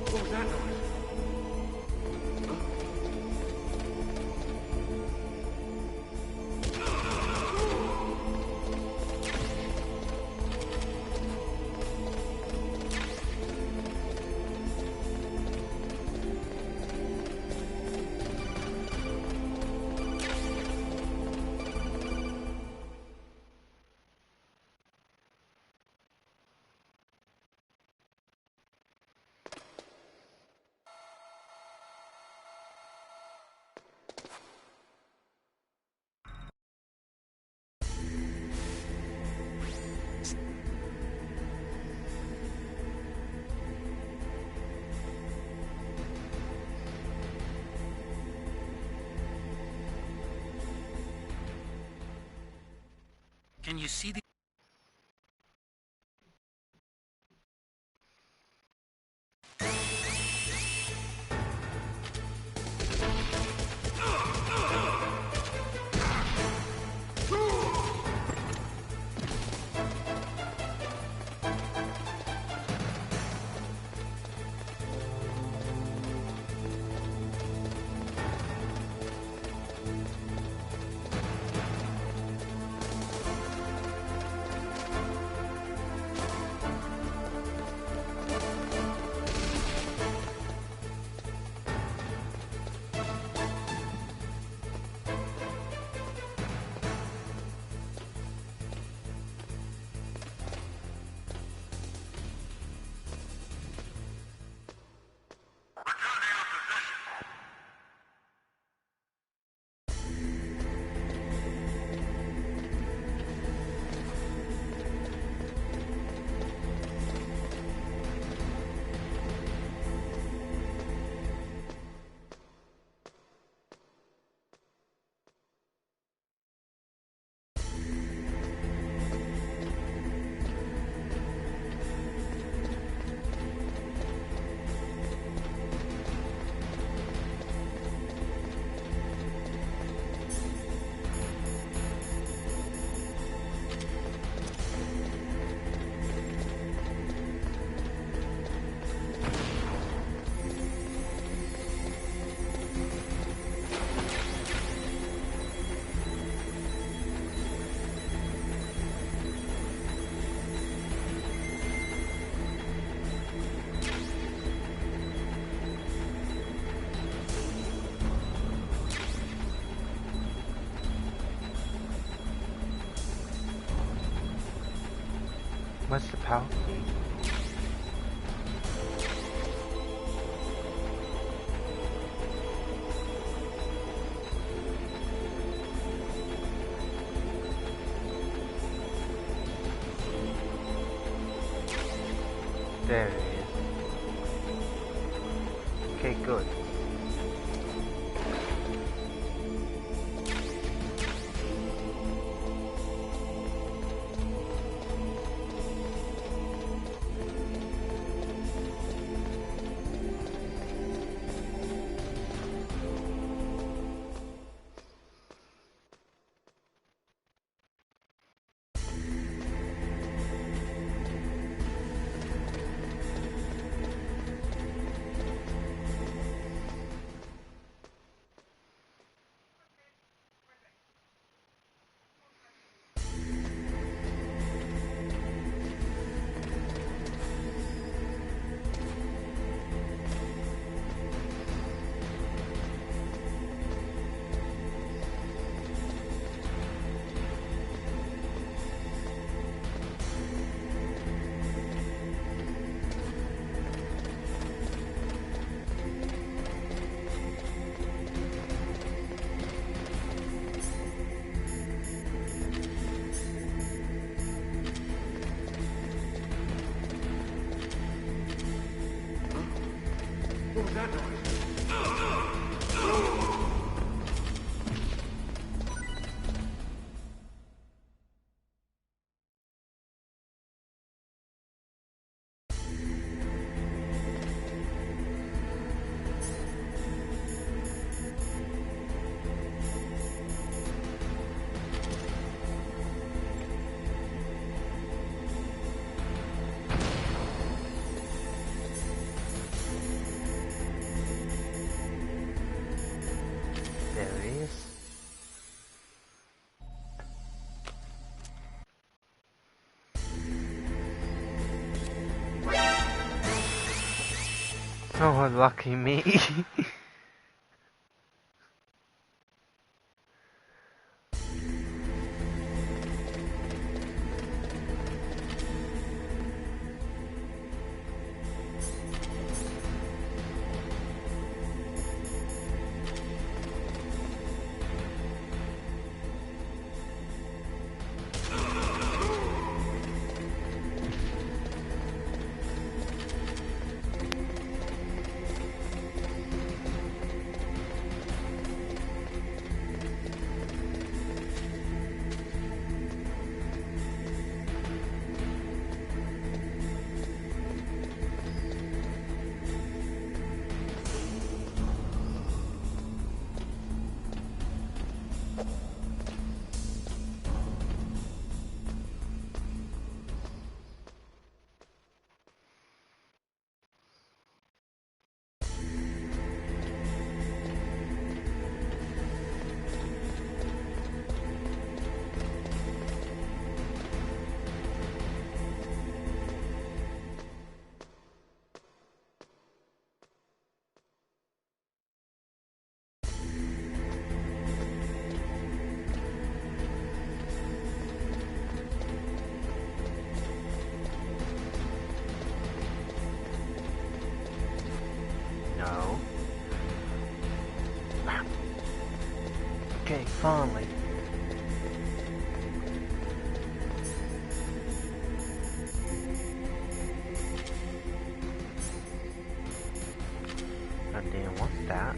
What was that noise? Can you see the... What's the power key? There it is. Okay, good. What was that noise? Oh, lucky me. No. Okay, finally. I didn't want that.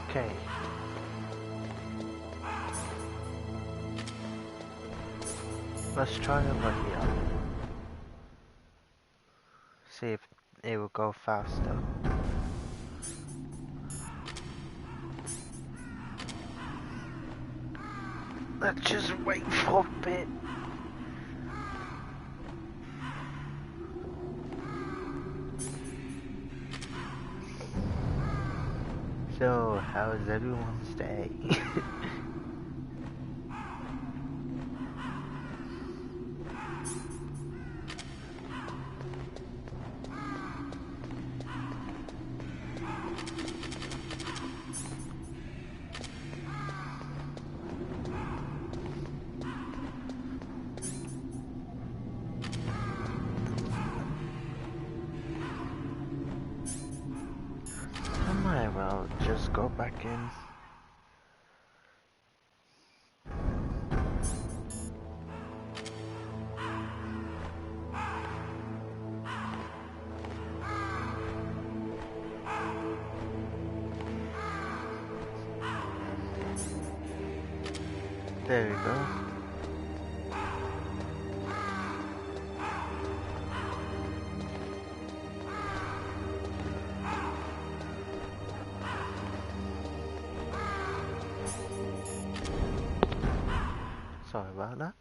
Okay. Let's try over here. See if it will go faster. Let's just wait for a bit. So, how's everyone's day? I might as well just go back in. There we go. Sorry about that.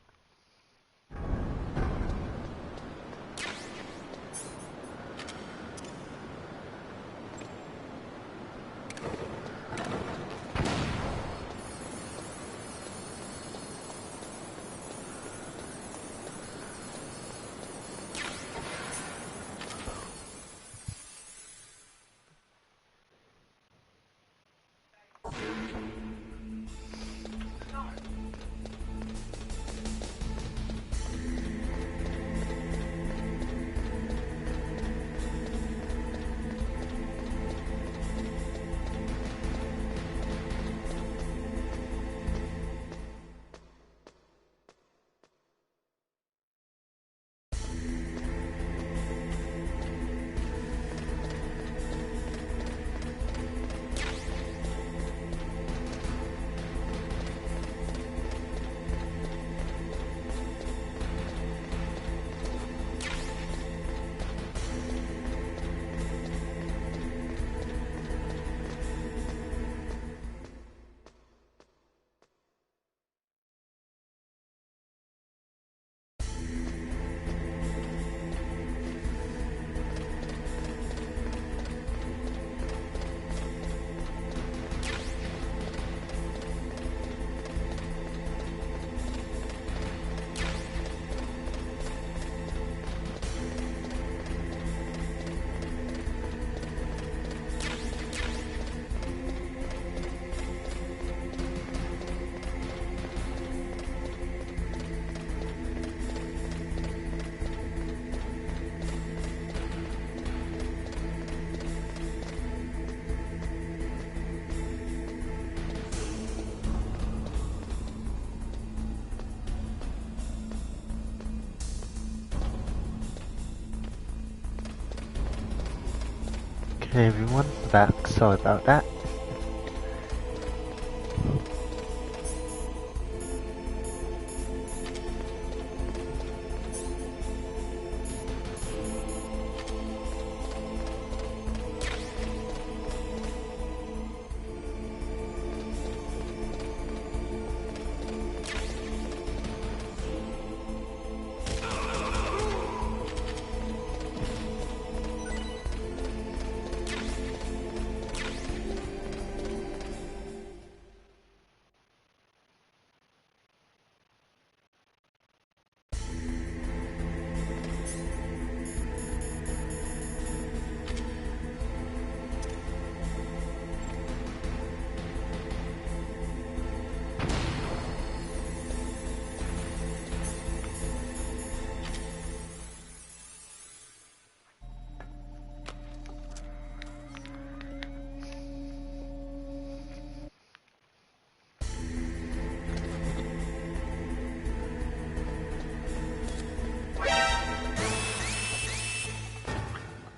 Hey everyone, back. Sorry about that.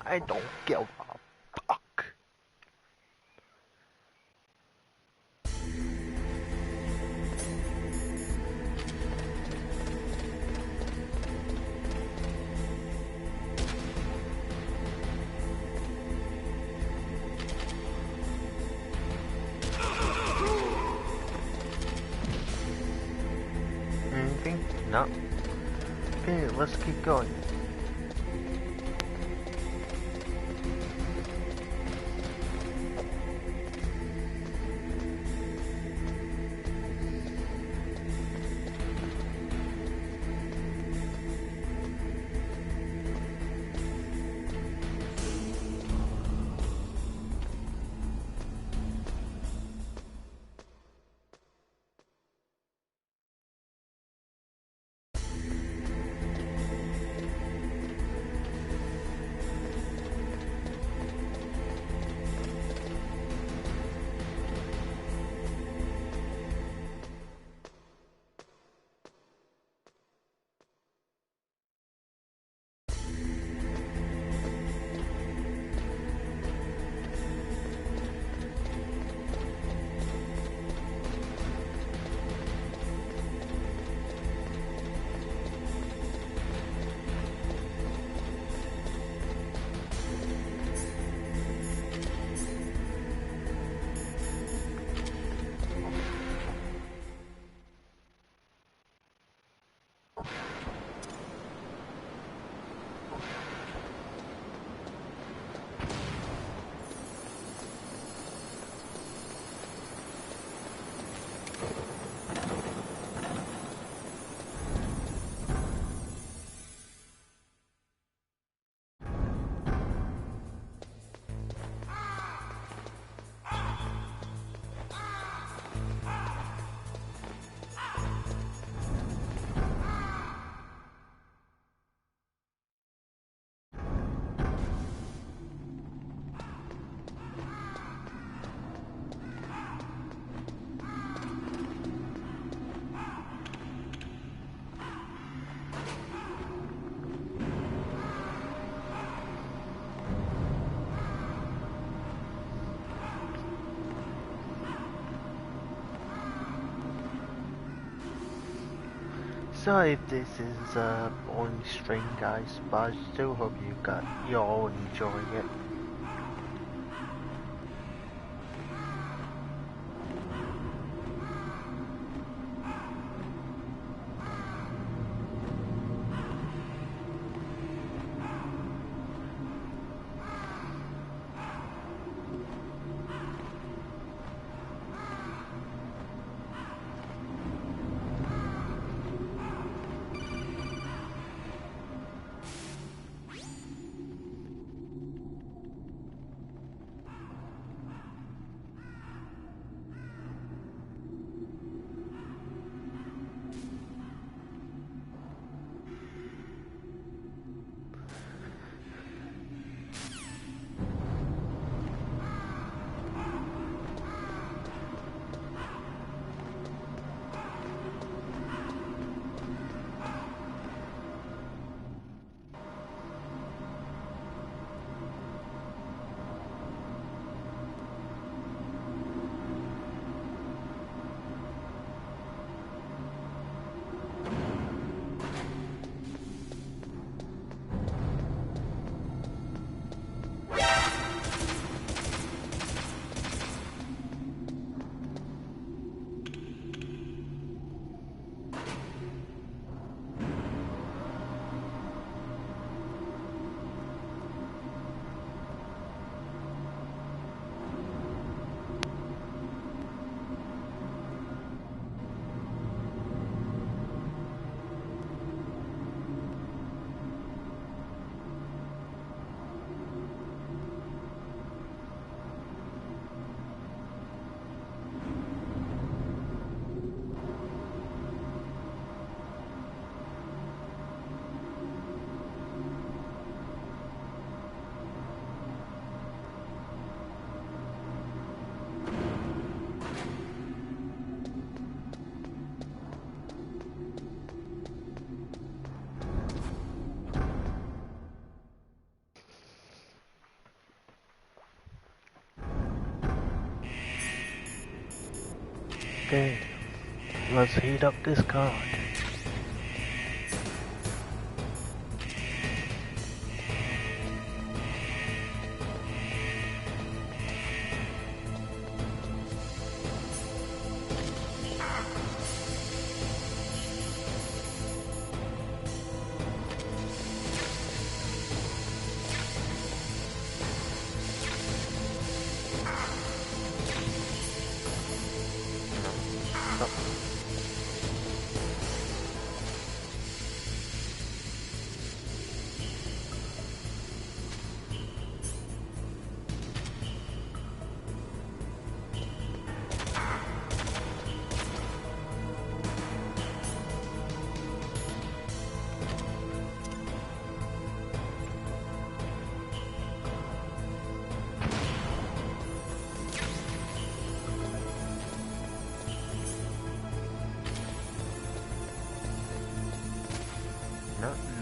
I don't give a fuck. Anything? No. Okay, let's keep going. Sorry if this is on stream, guys, but I still hope you all enjoying it. Okay, let's heat up this card.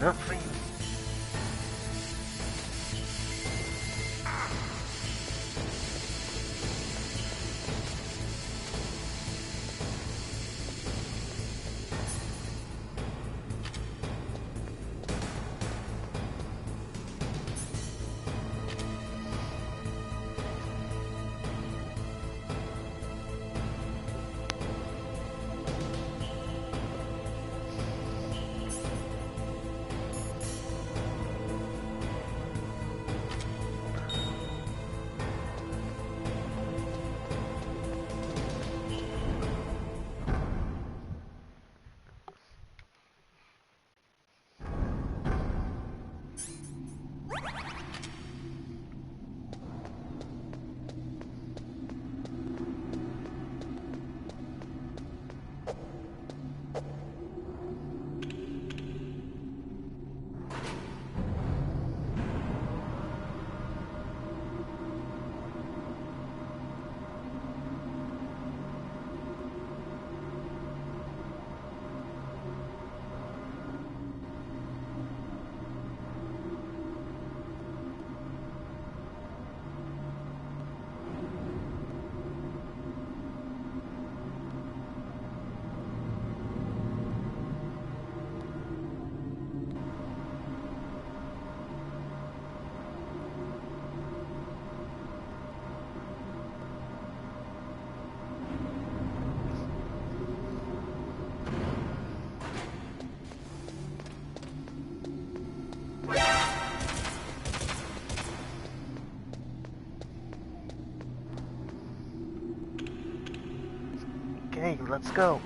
Nothing. Okay, let's go.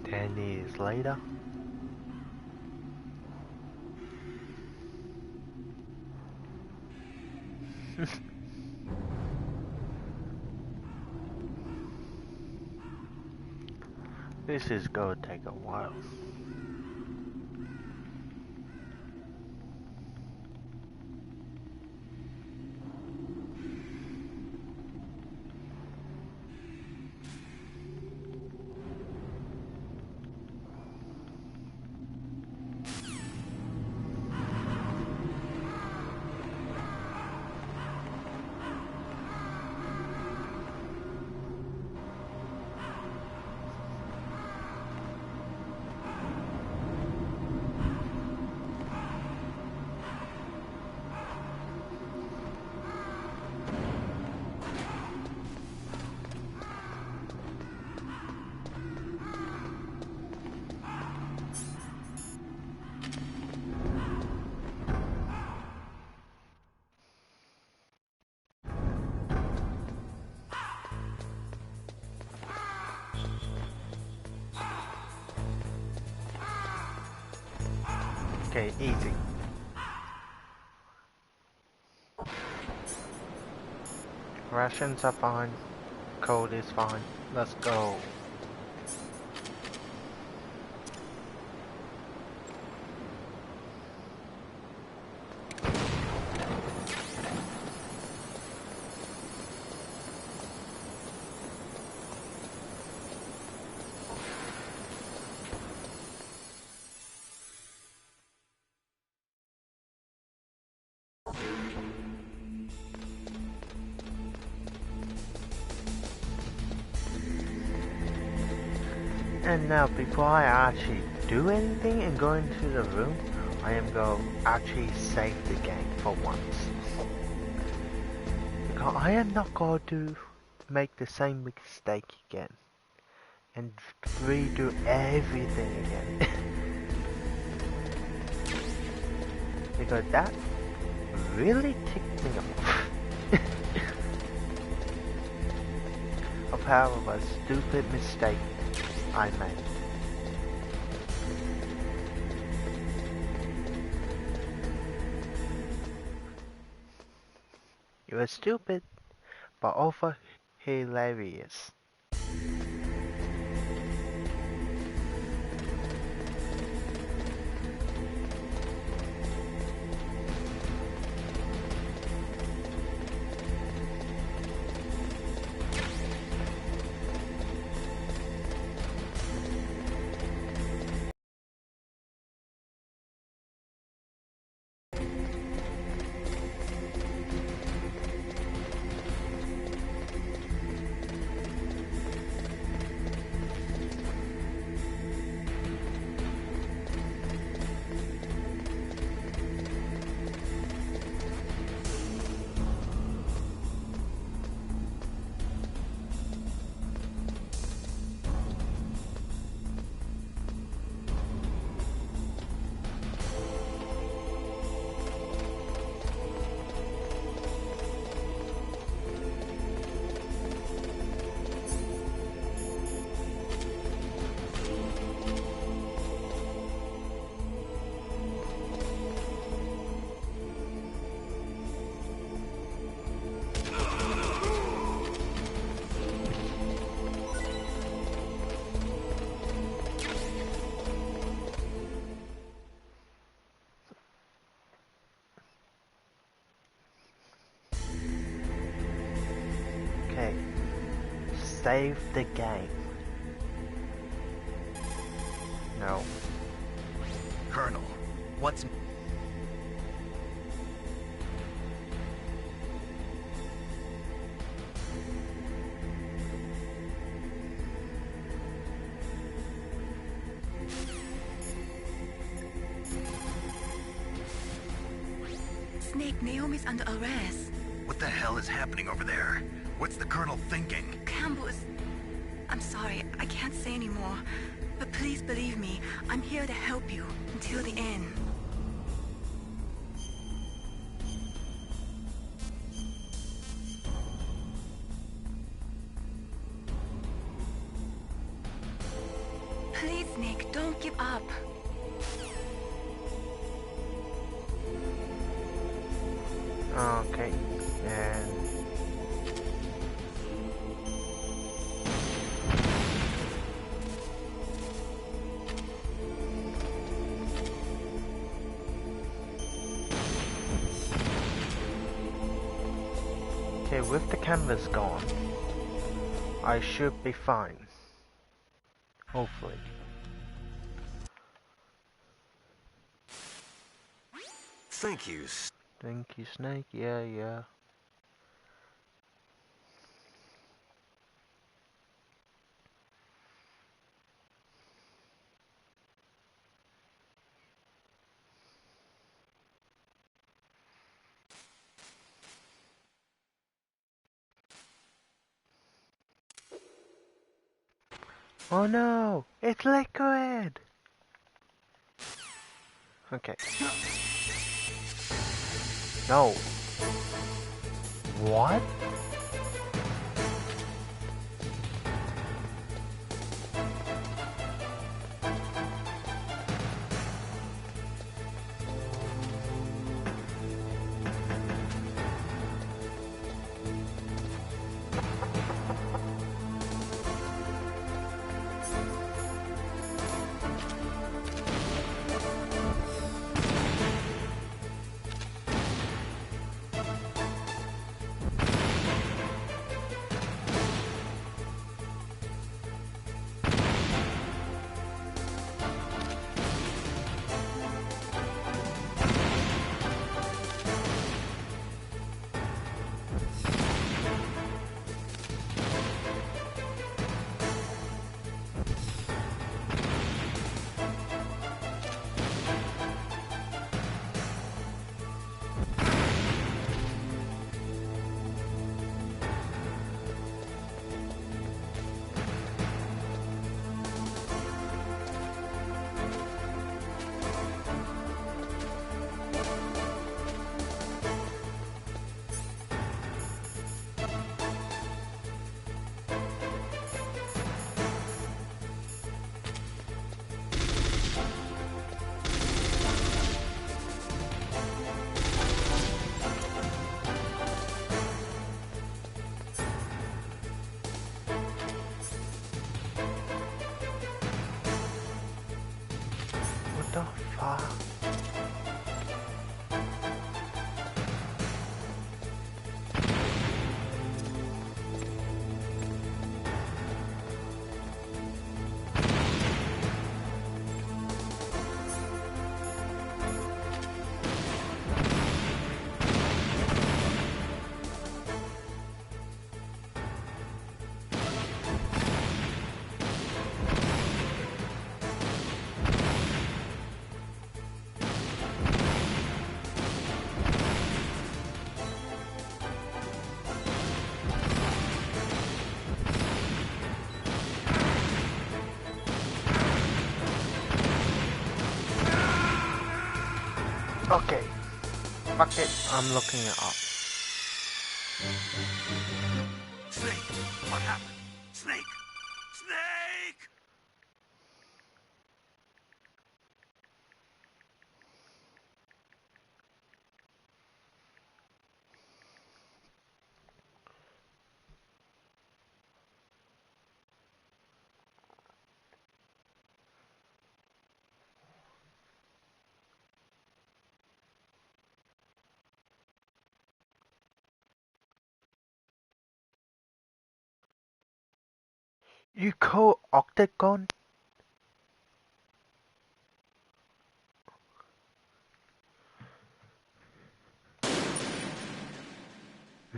Ten years later. This is gonna take a while. Okay, easy. Rations are fine. Code is fine. Let's go. And now, before I actually do anything and go into the room, I am going to actually save the game for once. Because I am not going to make the same mistake again. And redo everything again. Because that really ticked me off. Of how of a stupid mistake I made. It was stupid, but also hilarious. Okay, save the game. No. Colonel, what's... Snake, Naomi's under arrest. What the hell is happening over there? What's the Colonel thinking? Campbell is... I'm sorry, I can't say anymore. But please believe me, I'm here to help you until the end. Please, Nick, don't give up. Okay, and... Okay, with the canvas gone, I should be fine. Hopefully. Thank you. Thank you, Snake. Yeah. Oh no! It's liquid! Okay. No. What? Okay, fuck it, I'm looking it up. Snake, what happened? Snake! Snake! You call Octagon?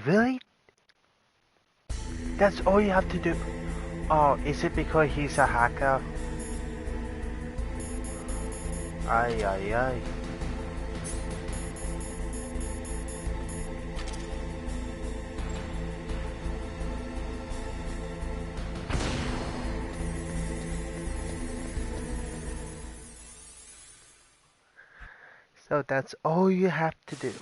Really? That's all you have to do? Oh, is it because he's a hacker? Ay, ay, ay. So that's all you have to do.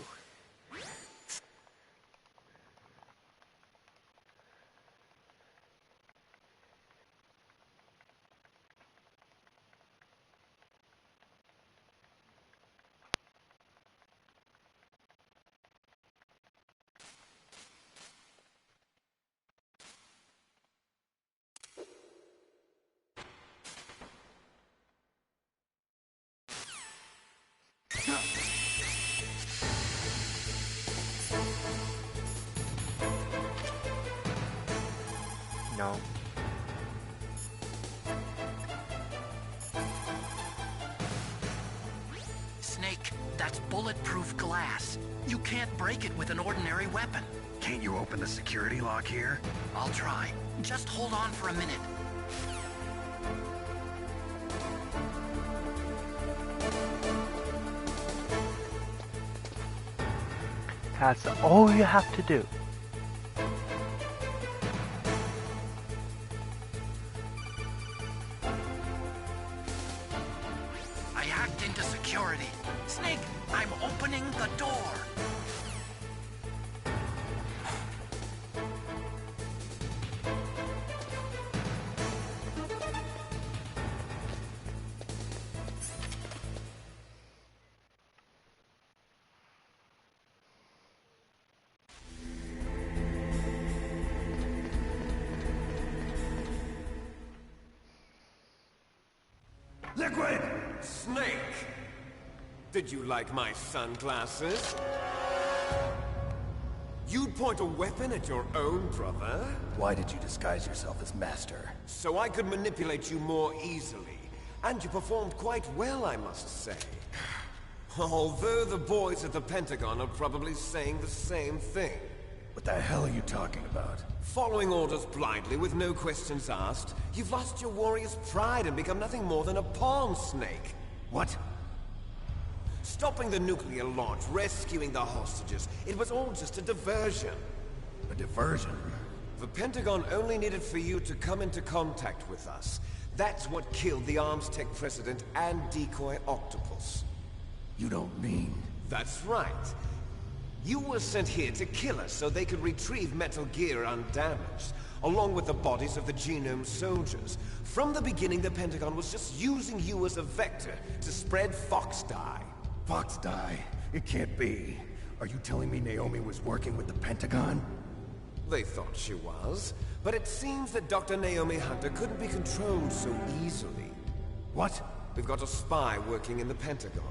No. Snake, that's bulletproof glass. You can't break it with an ordinary weapon. Can't you open the security lock here? I'll try. Just hold on for a minute. That's all you have to do. I hacked into security. Snake, I'm opening the door. Liquid! Snake! Did you like my sunglasses? You'd point a weapon at your own brother? Why did you disguise yourself as Master? So I could manipulate you more easily. And you performed quite well, I must say. Although the boys at the Pentagon are probably saying the same thing. What the hell are you talking about? Following orders blindly with no questions asked, you've lost your warrior's pride and become nothing more than a pawn, Snake. What? Stopping the nuclear launch, rescuing the hostages, it was all just a diversion. A diversion? The Pentagon only needed for you to come into contact with us. That's what killed the Armstech president and decoy Octopus. You don't mean... That's right. You were sent here to kill us so they could retrieve Metal Gear undamaged, along with the bodies of the Genome soldiers. From the beginning, the Pentagon was just using you as a vector to spread Fox Die. Fox Die? It can't be. Are you telling me Naomi was working with the Pentagon? They thought she was, but it seems that Dr. Naomi Hunter couldn't be controlled so easily. What? we've got a spy working in the Pentagon.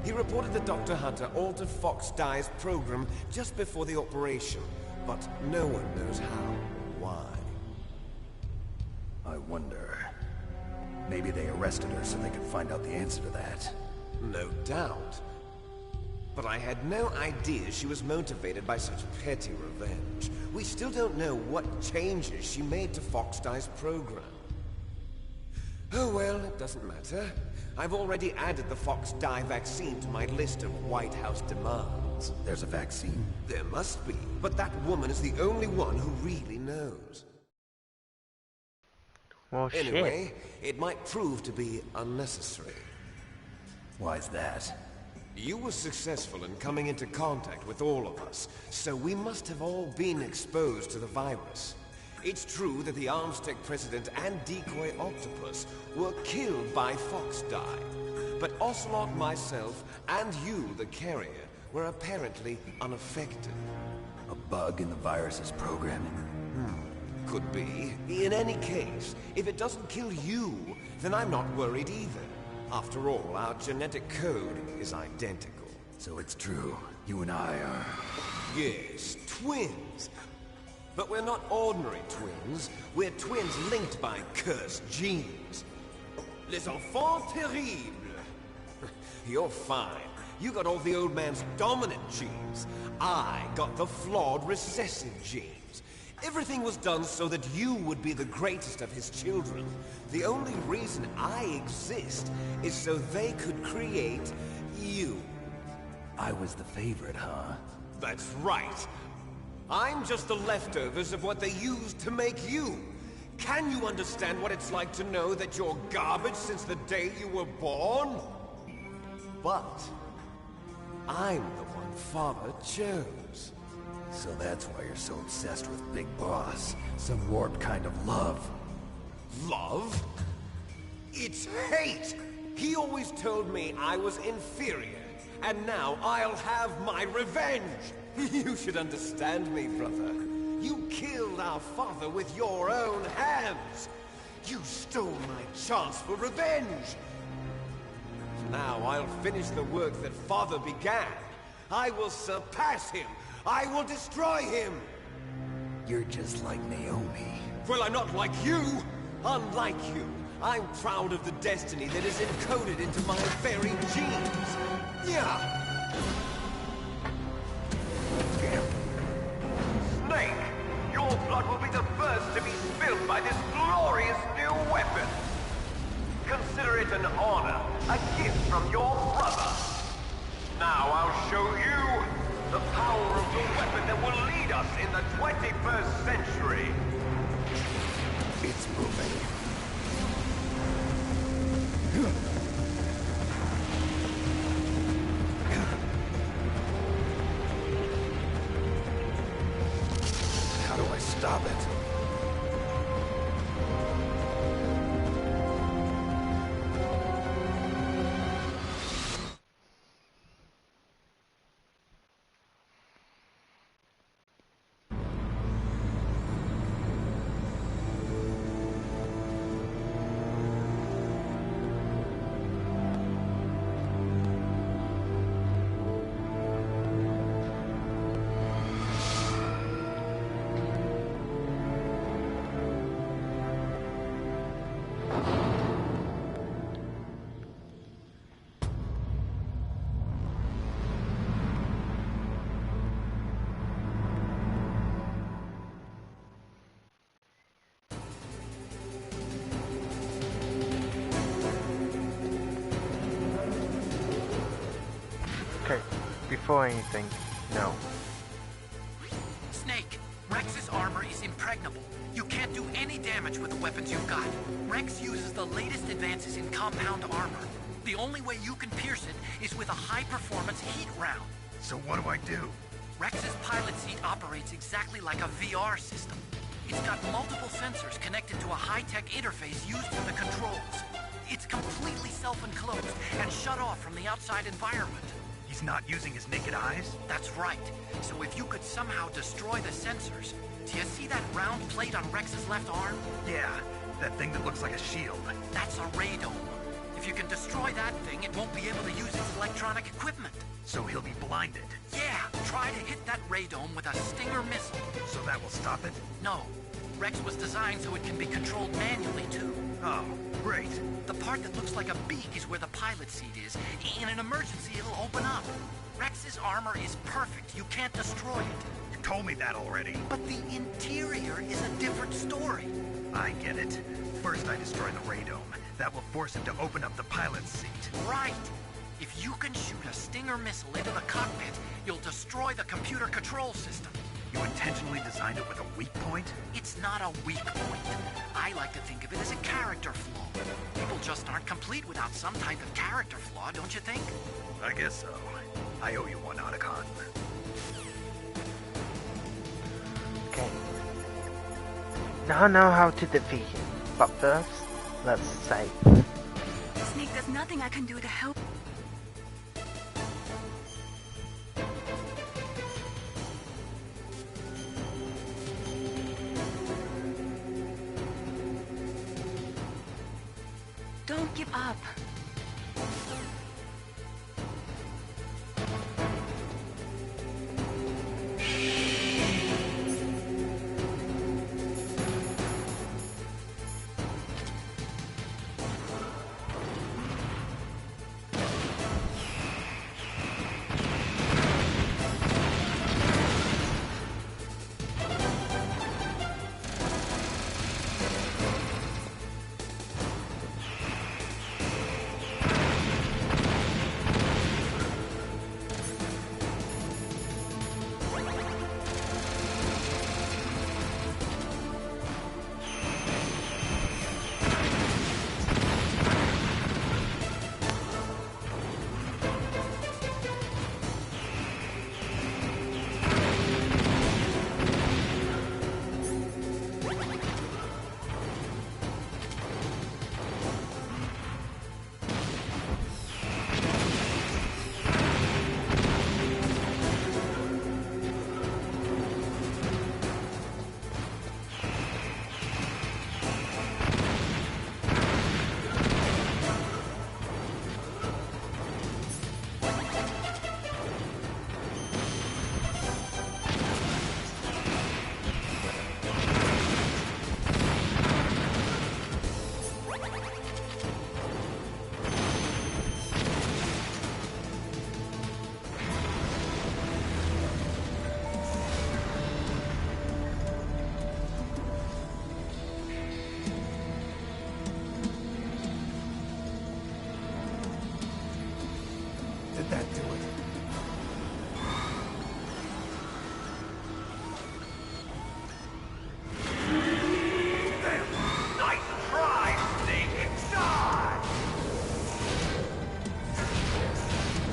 He reported that Dr. Hunter altered Fox Dye's program just before the operation, but no one knows how or why. I wonder... maybe they arrested her so they could find out the answer to that. No doubt. But I had no idea she was motivated by such petty revenge. We still don't know what changes she made to Fox Dye's program. Oh well, it doesn't matter. I've already added the Fox Dye vaccine to my list of White House demands. There's a vaccine? There must be, but that woman is the only one who really knows. Well, anyway, it might prove to be unnecessary. Why's that? You were successful in coming into contact with all of us, so we must have all been exposed to the virus. It's true that the Armstech President and Decoy Octopus were killed by Fox Dye, but Ocelot, myself, and you, the carrier, were apparently unaffected. A bug in the virus's programming? Could be. In any case, if it doesn't kill you, then I'm not worried either. After all, our genetic code is identical. So it's true. You and I are... Yes, twins. But we're not ordinary twins. We're twins linked by cursed genes. Les enfants terribles. You're fine. You got all the old man's dominant genes. I got the flawed recessive genes. Everything was done so that you would be the greatest of his children. The only reason I exist is so they could create you. I was the favorite, huh? That's right. I'm just the leftovers of what they used to make you. Can you understand what it's like to know that you're garbage since the day you were born? But I'm the one Father chose. So that's why you're so obsessed with Big Boss. Some warped kind of love. Love? It's hate! He always told me I was inferior, and now I'll have my revenge! You should understand me, brother. You killed our father with your own hands! You stole my chance for revenge! Now I'll finish the work that Father began. I will surpass him! I will destroy him! You're just like Naomi. Well, I'm not like you! Unlike you, I'm proud of the destiny that is encoded into my very genes! Yeah! Snake, your blood will be the first to be spilled by this glorious new weapon! Consider it an honor, a gift from your brother! Now I'll show you the power of the weapon that will lead us in the 21st century! It's moving. How do I stop it? Okay, before anything, no. Snake, Rex's armor is impregnable. You can't do any damage with the weapons you've got. Rex uses the latest advances in compound armor. The only way you can pierce it is with a high-performance heat round. So what do I do? Rex's pilot seat operates exactly like a VR system. It's got multiple sensors connected to a high-tech interface used for the controls. It's completely self-enclosed and shut off from the outside environment. He's not using his naked eyes? That's right. So if you could somehow destroy the sensors... Do you see that round plate on Rex's left arm? Yeah, that thing that looks like a shield. That's a radome. If you can destroy that thing, it won't be able to use its electronic equipment. So he'll be blinded. Yeah, try to hit that radome with a Stinger missile. So that will stop it? No. Rex was designed so it can be controlled manually, too. Oh, great. The part that looks like a beak is where the pilot seat is. In an emergency, it'll open up. Rex's armor is perfect. You can't destroy it. You told me that already. But the interior is a different story. I get it. First I destroy the radome. That will force him to open up the pilot's seat. Right. If you can shoot a Stinger missile into the cockpit, you'll destroy the computer control system. You intentionally designed it with a weak point? It's not a weak point. I like to think of it as a character flaw. People just aren't complete without some type of character flaw, don't you think? I guess so. I owe you one, Otacon. Okay. Now I know how to defeat him, but first, let's save. Snake, there's nothing I can do to help. Don't give up. Did that do it? Nice try, Snake! Die!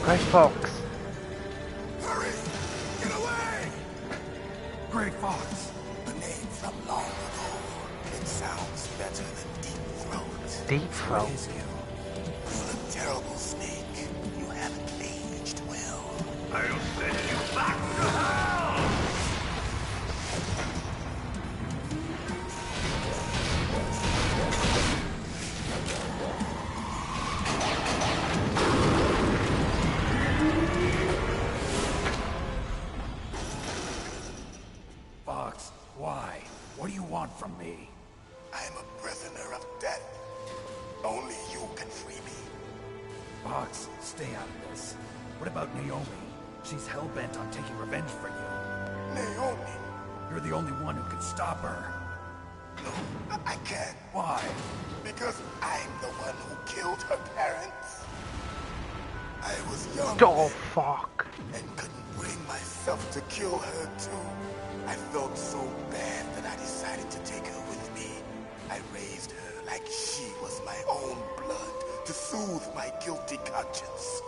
Grey Fox. Hurry! Get away! Grey Fox. A name from long ago. It sounds better than Deep Throat. Deep Throat. What is you? You're a terrible snake. You haven't aged well. I'll send you back to hell! Fox, why? What do you want from me? I am a prisoner of death. Only you can free me. Fox, stay out of this. What about Naomi? She's hell-bent on taking revenge for you. Naomi? You're the only one who can stop her. No, I can't. Why? Because I'm the one who killed her parents. I was young Oh, fuck. and couldn't bring myself to kill her too. I felt so bad that I decided to take her with me. I raised her like she was my own blood to soothe my guilty conscience.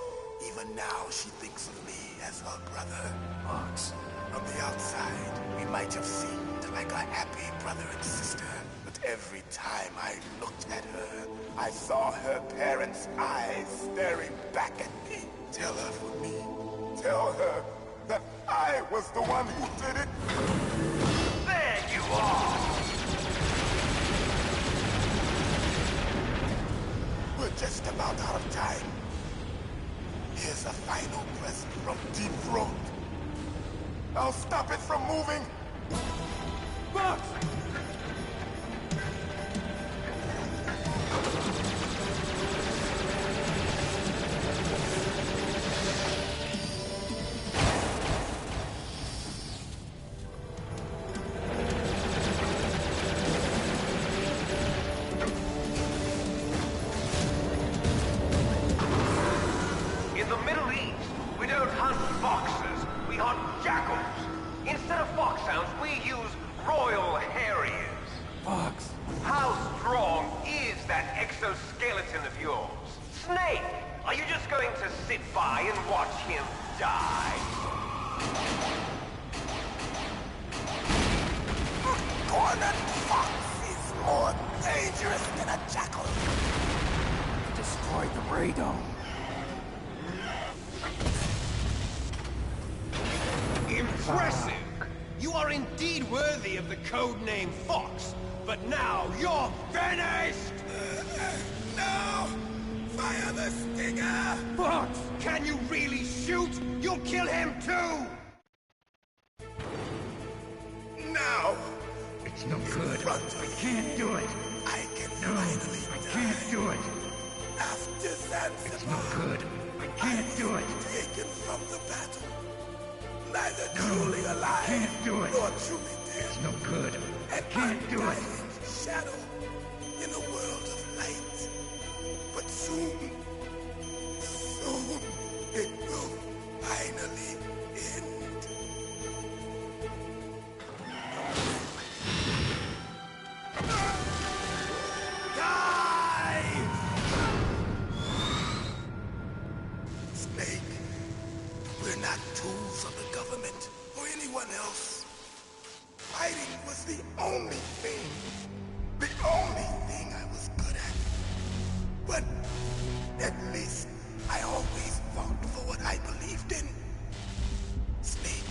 Even now she thinks of me as her brother. Fox. From the outside, we might have seemed like a happy brother and sister. But every time I looked at her, I saw her parents' eyes staring back at me. Tell her for me. Tell her that I was the one who did it. There you are! But just about out of time. Here's a final present from Deep Throat. I'll stop it from moving. Fox! In the Middle East, we don't hunt foxes, we hunt jackals. Instead of foxhounds, we use Royal Harriers. Fox! How strong is that exoskeleton of yours? Snake, are you just going to sit by and watch him die? A cornered fox is more dangerous than a jackal. Destroy the radome. Impressive! You are indeed worthy of the codename Fox, but now you're finished! No! Fire the stinger! Fox! Can you really shoot? You'll kill him too! Now! It's no good. I can't do it. I can No, finally I die. can't do it. After Zanzibar, It's no good. I can't do it. taken from the battle. Neither truly alive, I can't do it. nor truly dead. It's no good. I An can't do it. undying shadow in a world of light. But soon, soon, it will finally end. Die! Snake, we're not tools of the government or anyone else. Fighting was the only thing I was good at. But at least I always fought for what I believed in. Snake,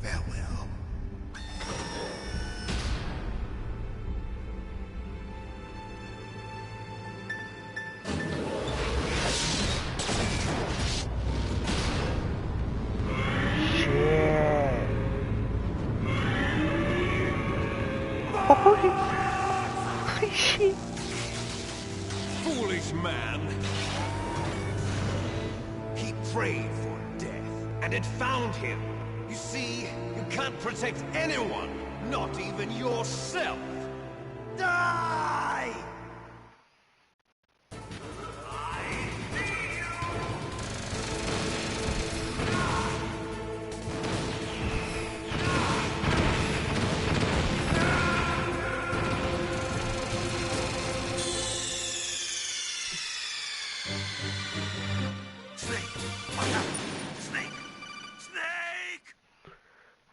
farewell. Holy shit. Foolish man! He prayed for death, and it found him. You see, you can't protect anyone, not even yourself. Die!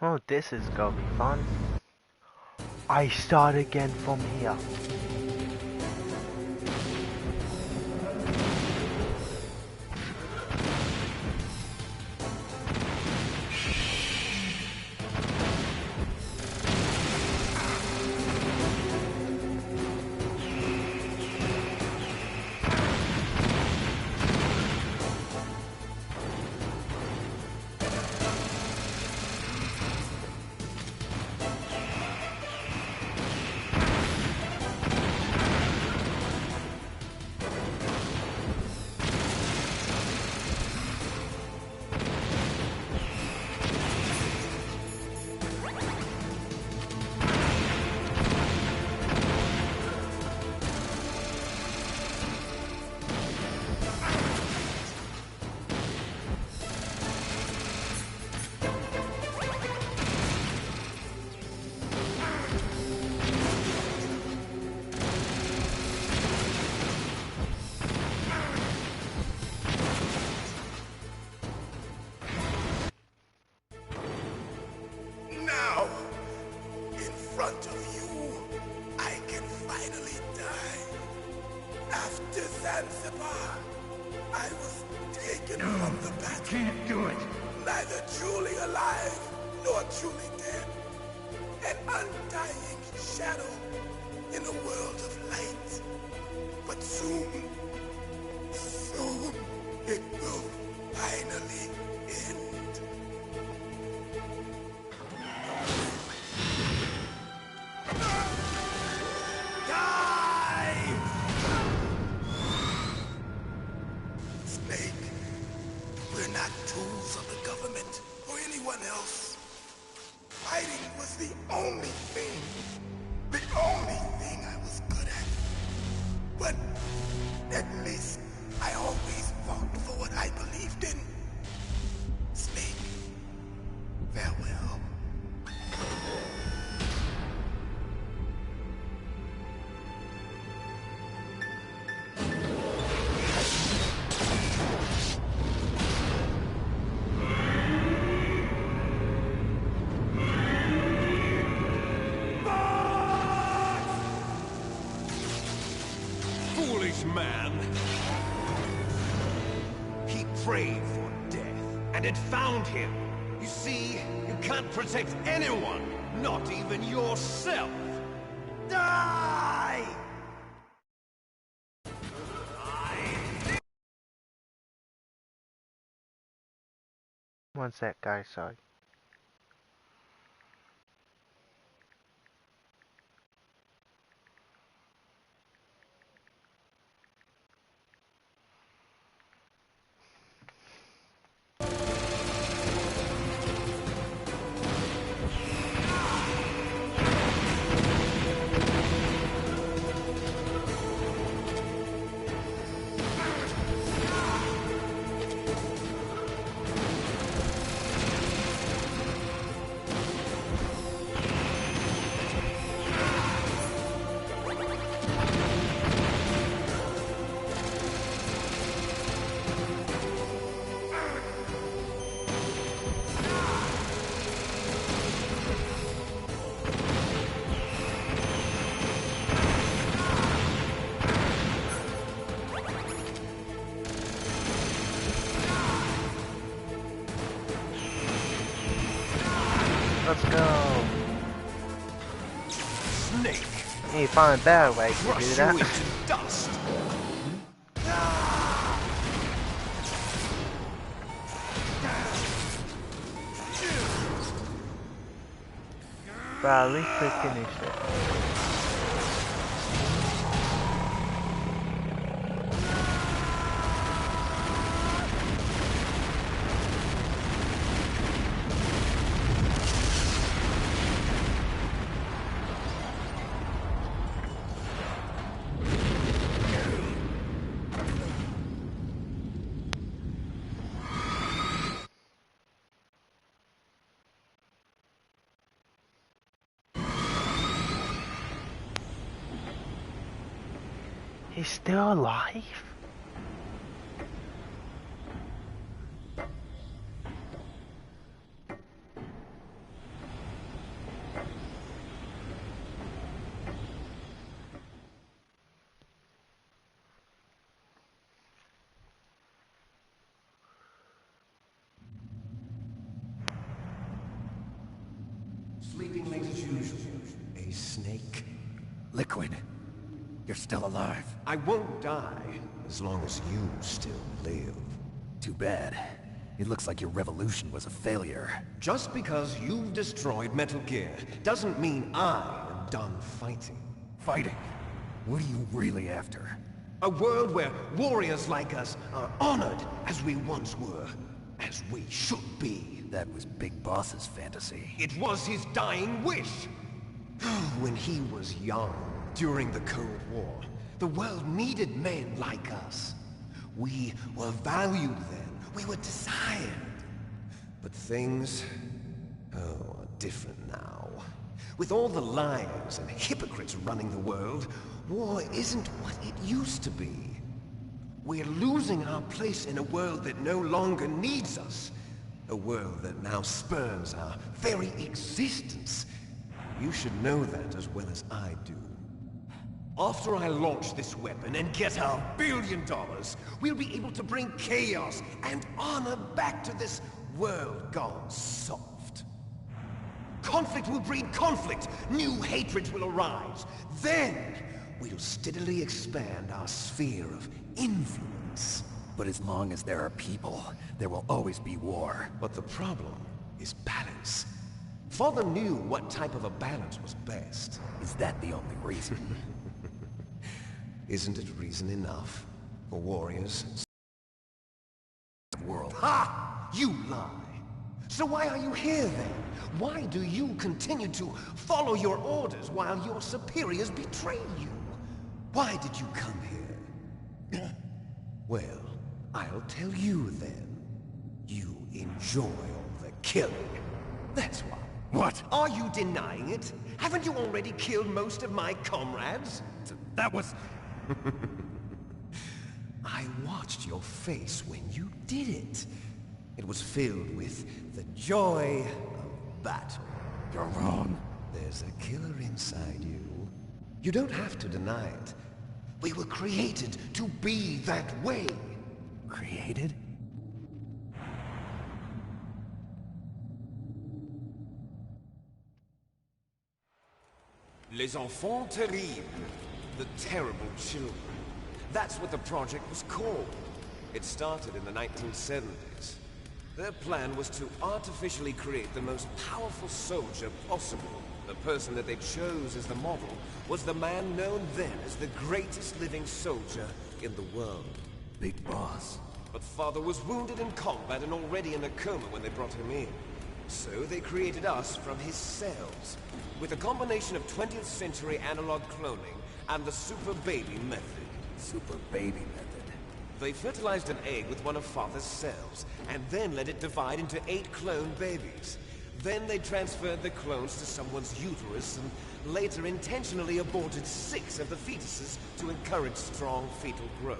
Oh, this is gonna be fun. I start again from here. Now, in front of you, I can finally die. After Zanzibar, I was taken from the battle. Can't do it. Neither truly alive nor truly dead. An undying shadow in a world of light. But soon, soon, it will finally end. Die! Snake, we're not tools of the government or anyone else. Fighting was the only thing I was good at. But at least I always fought for what I believed in. Snake, farewell. Man. He prayed for death, and it found him. You see, you can't protect anyone, not even yourself. Die! One sec, guys, sorry. Let's go. Snake. You find a better way to do that. Dust. But at least we finished it. He's still alive? Sleeping late as usual. A snake. Liquid. You're still alive. I won't die as long as you still live. Too bad. It looks like your revolution was a failure. Just because you've destroyed Metal Gear doesn't mean I am done fighting. Fighting? What are you really after? A world where warriors like us are honored as we once were, as we should be. That was Big Boss's fantasy. It was his dying wish. When he was young, during the Cold War, the world needed men like us. We were valued then. We were desired. But things, are different now. With all the liars and hypocrites running the world, war isn't what it used to be. We're losing our place in a world that no longer needs us. A world that now spurns our very existence. You should know that as well as I do. After I launch this weapon and get our $1 billion, we'll be able to bring chaos and honor back to this world gone soft. Conflict will breed conflict. New hatreds will arise. Then, we'll steadily expand our sphere of influence. But as long as there are people, there will always be war. But the problem is balance. Father knew what type of a balance was best. Is that the only reason? Isn't it reason enough for warriors? World. Ha! You lie! So why are you here then? Why do you continue to follow your orders while your superiors betray you? Why did you come here? Well, I'll tell you then. You enjoy all the killing. That's why. What? Are you denying it? Haven't you already killed most of my comrades? That was... I watched your face when you did it. It was filled with the joy of battle. You're wrong. There's a killer inside you. You don't have to deny it. We were created to be that way. Created? Les enfants terribles. The terrible children. That's what the project was called. It started in the 1970s. Their plan was to artificially create the most powerful soldier possible. The person that they chose as the model was the man known then as the greatest living soldier in the world. Big Boss. But Father was wounded in combat and already in a coma when they brought him in. So they created us from his cells, with a combination of 20th century analog cloning and the Super Baby method. Super Baby method. They fertilized an egg with one of Father's cells, and then let it divide into 8 clone babies. Then they transferred the clones to someone's uterus, and later intentionally aborted 6 of the fetuses to encourage strong fetal growth.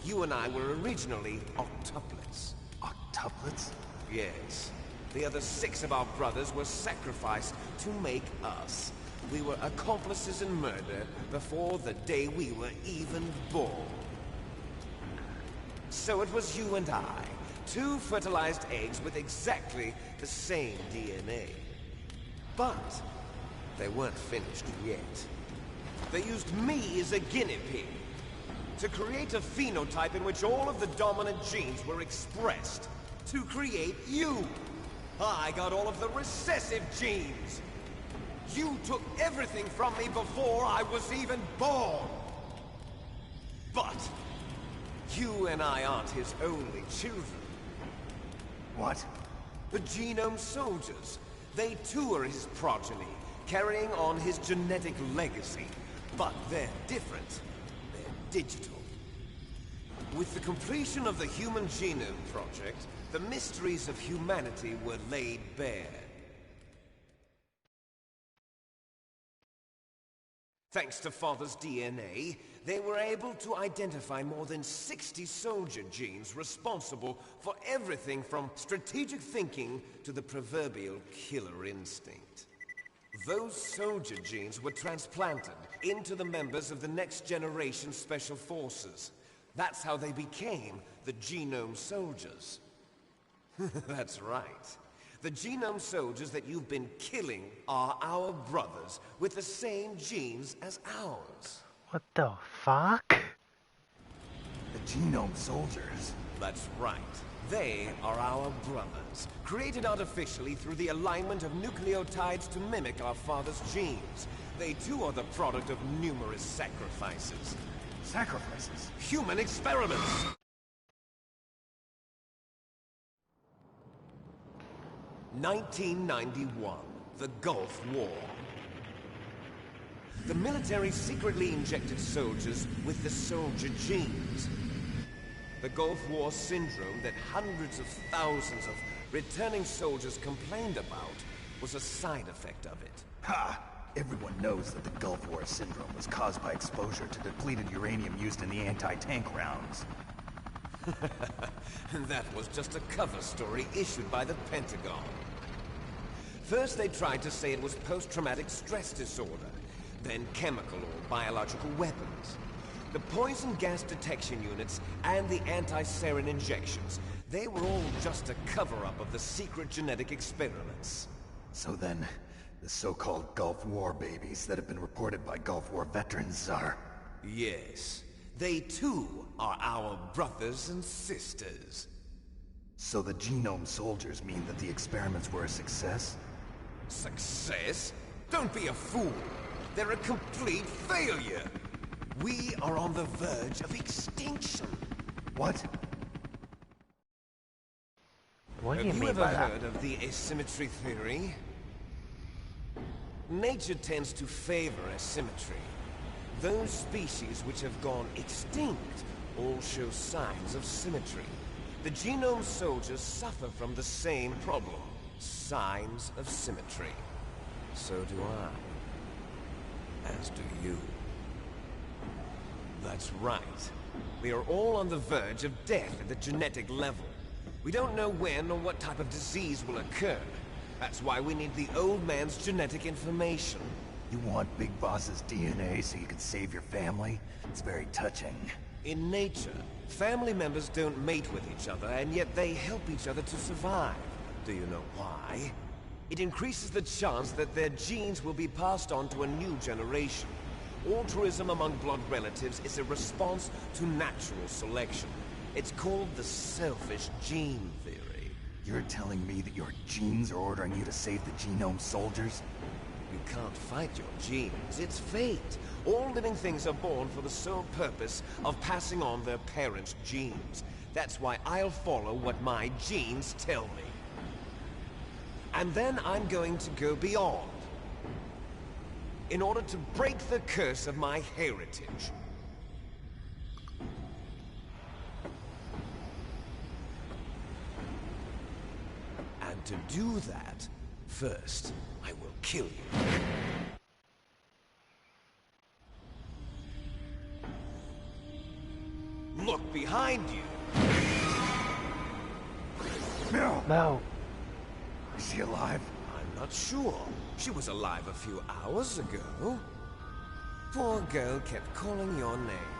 You and I were originally octuplets. Octuplets? Yes. The other 6 of our brothers were sacrificed to make us. We were accomplices in murder before the day we were even born. So it was you and I, 2 fertilized eggs with exactly the same DNA. But they weren't finished yet. They used me as a guinea pig to create a phenotype in which all of the dominant genes were expressed. To create you. I got all of the recessive genes. You took everything from me before I was even born. But you and I aren't his only children. What? The Genome Soldiers. They too are his progeny, carrying on his genetic legacy. But they're different. They're digital. With the completion of the Human Genome Project, the mysteries of humanity were laid bare. Thanks to Father's DNA, they were able to identify more than 60 soldier genes responsible for everything from strategic thinking to the proverbial killer instinct. Those soldier genes were transplanted into the members of the next generation Special Forces. That's how they became the Genome Soldiers. That's right. The Genome Soldiers that you've been killing are our brothers with the same genes as ours. What the fuck? The Genome Soldiers? That's right. They are our brothers, created artificially through the alignment of nucleotides to mimic our father's genes. They too are the product of numerous sacrifices. Sacrifices? Human experiments! (1991), the Gulf War. The military secretly injected soldiers with the soldier genes. The Gulf War syndrome that hundreds of thousands of returning soldiers complained about was a side effect of it. Ha! Everyone knows that the Gulf War syndrome was caused by exposure to depleted uranium used in the anti-tank rounds. That was just a cover story issued by the Pentagon. First they tried to say it was post-traumatic stress disorder, then chemical or biological weapons. The poison gas detection units and the anti-sarin injections, they were all just a cover-up of the secret genetic experiments. So then, The so-called Gulf War babies that have been reported by Gulf War veterans are... Yes. They too are our brothers and sisters. So the genome soldiers mean that the experiments were a success? Success? Don't be a fool. They're a complete failure. We are on the verge of extinction. What? What do you Have you mean ever by that? heard of the asymmetry theory? Nature tends to favor asymmetry. Those species which have gone extinct all show signs of symmetry. The genome soldiers suffer from the same problem. Signs of symmetry. So do I. As do you. That's right. We are all on the verge of death at the genetic level. We don't know when or what type of disease will occur. That's why we need the old man's genetic information. You want Big Boss's DNA so you can save your family? It's very touching. In nature, family members don't mate with each other, and yet they help each other to survive. Do you know why? It increases the chance that their genes will be passed on to a new generation. Altruism among blood relatives is a response to natural selection. It's called the selfish gene theory. You're telling me that your genes are ordering you to save the genome soldiers? You can't fight your genes. It's fate. All living things are born for the sole purpose of passing on their parents' genes. That's why I'll follow what my genes tell me. And then I'm going to go beyond. In order to break the curse of my heritage. And to do that, first, I will kill you. Look behind you! Meryl! No. Is she alive? I'm not sure. She was alive a few hours ago. Poor girl kept calling your name.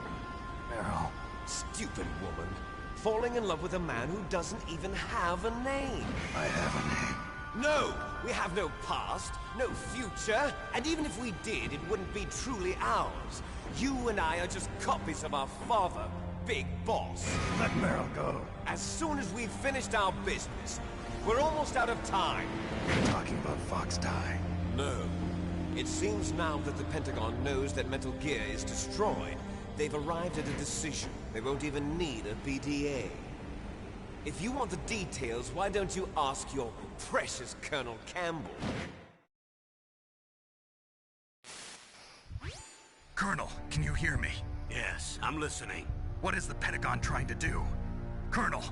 Meryl. Stupid woman. Falling in love with a man who doesn't even have a name. I have a name. No! We have no past, no future, and even if we did, it wouldn't be truly ours. You and I are just copies of our father, Big Boss. Let Meryl go. As soon as we've finished our business, we're almost out of time. You're talking about Fox Die. No. It seems now that the Pentagon knows that Metal Gear is destroyed, they've arrived at a decision. They won't even need a BDA. If you want the details, why don't you ask your precious Colonel Campbell? Colonel, can you hear me? Yes, I'm listening. What is the Pentagon trying to do? Colonel,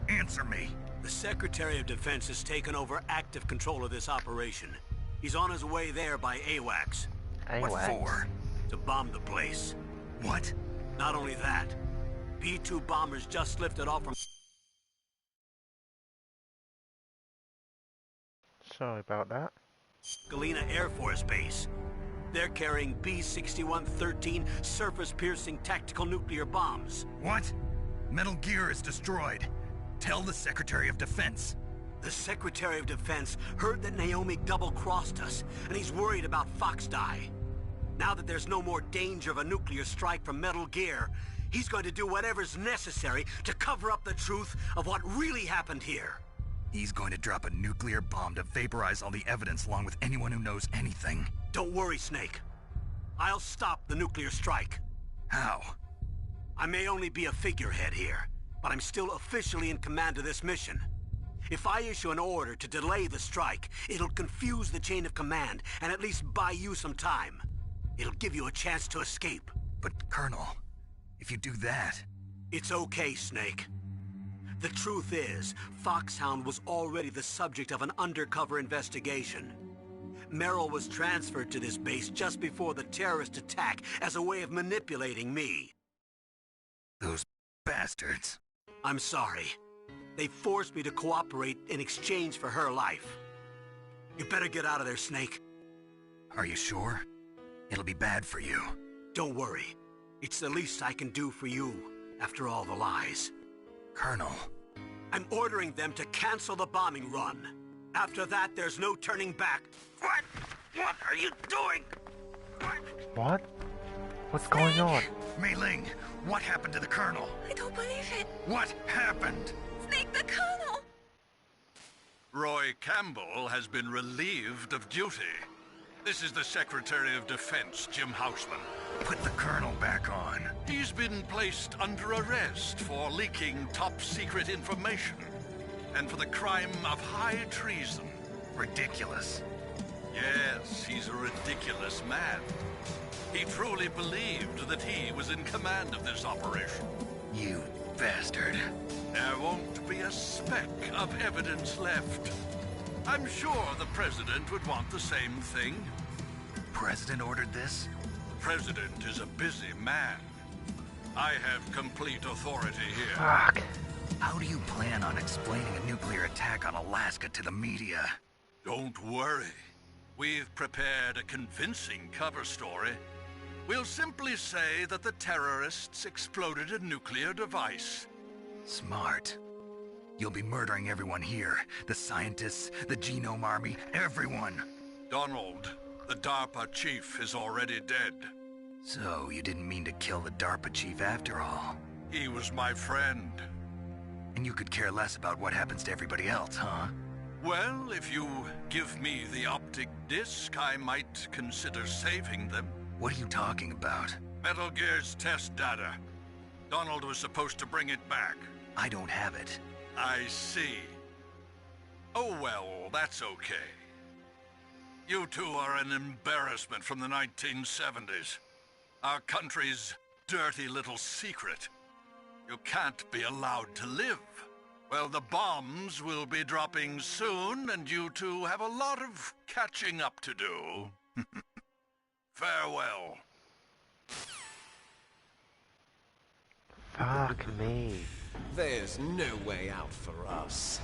answer me. The Secretary of Defense has taken over active control of this operation. He's on his way there by AWACS. What for? To bomb the place. What? Not only that, B-2 bombers just lifted off from... Sorry about that. Galena Air Force Base. They're carrying B-6113 surface-piercing tactical nuclear bombs. What? Metal Gear is destroyed. Tell the Secretary of Defense. The Secretary of Defense heard that Naomi double-crossed us, and he's worried about Fox Die. Now that there's no more danger of a nuclear strike from Metal Gear, he's going to do whatever's necessary to cover up the truth of what really happened here. He's going to drop a nuclear bomb to vaporize all the evidence along with anyone who knows anything. Don't worry, Snake. I'll stop the nuclear strike. How? I may only be a figurehead here, but I'm still officially in command of this mission. If I issue an order to delay the strike, it'll confuse the chain of command and at least buy you some time. It'll give you a chance to escape. But, Colonel, if you do that... It's okay, Snake. The truth is, Foxhound was already the subject of an undercover investigation. Meryl was transferred to this base just before the terrorist attack as a way of manipulating me. Those bastards. I'm sorry. They forced me to cooperate in exchange for her life. You better get out of there, Snake. Are you sure? It'll be bad for you. Don't worry. It's the least I can do for you, after all the lies. Colonel. I'm ordering them to cancel the bombing run. After that, there's no turning back. What? What are you doing? What? What's going on? Mei Ling, what happened to the Colonel? I don't believe it. What happened? Snake, the Colonel! Roy Campbell has been relieved of duty. This is the Secretary of Defense, Jim Houseman. Put the Colonel back on. He's been placed under arrest for leaking top-secret information and for the crime of high treason. Ridiculous. Yes, he's a ridiculous man. He truly believed that he was in command of this operation. You bastard. There won't be a speck of evidence left. I'm sure the President would want the same thing. President ordered this? President is a busy man. I have complete authority here. Fuck. How do you plan on explaining a nuclear attack on Alaska to the media? Don't worry. We've prepared a convincing cover story. We'll simply say that the terrorists exploded a nuclear device. Smart. You'll be murdering everyone here. The scientists, the Genome Army, everyone. Donald, the DARPA chief is already dead. So, you didn't mean to kill the DARPA chief after all? He was my friend. And you could care less about what happens to everybody else, huh? Well, if you give me the optic disc, I might consider saving them. What are you talking about? Metal Gear's test data. Donald was supposed to bring it back. I don't have it. I see. Oh well, that's okay. You two are an embarrassment from the 1970s. Our country's dirty little secret. You can't be allowed to live. Well, the bombs will be dropping soon, and you two have a lot of catching up to do. Farewell. Fuck me. There's no way out for us.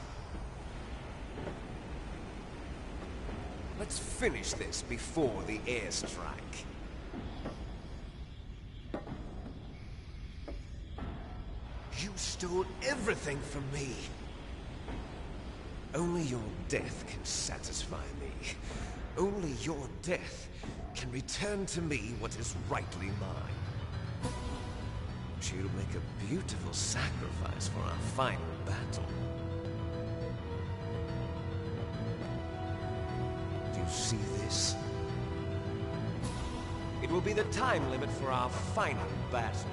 Let's finish this before the airstrike. You stole everything from me. Only your death can satisfy me. Only your death can return to me what is rightly mine. She'll make a beautiful sacrifice for our final battle. Do you see this? It will be the time limit for our final battle.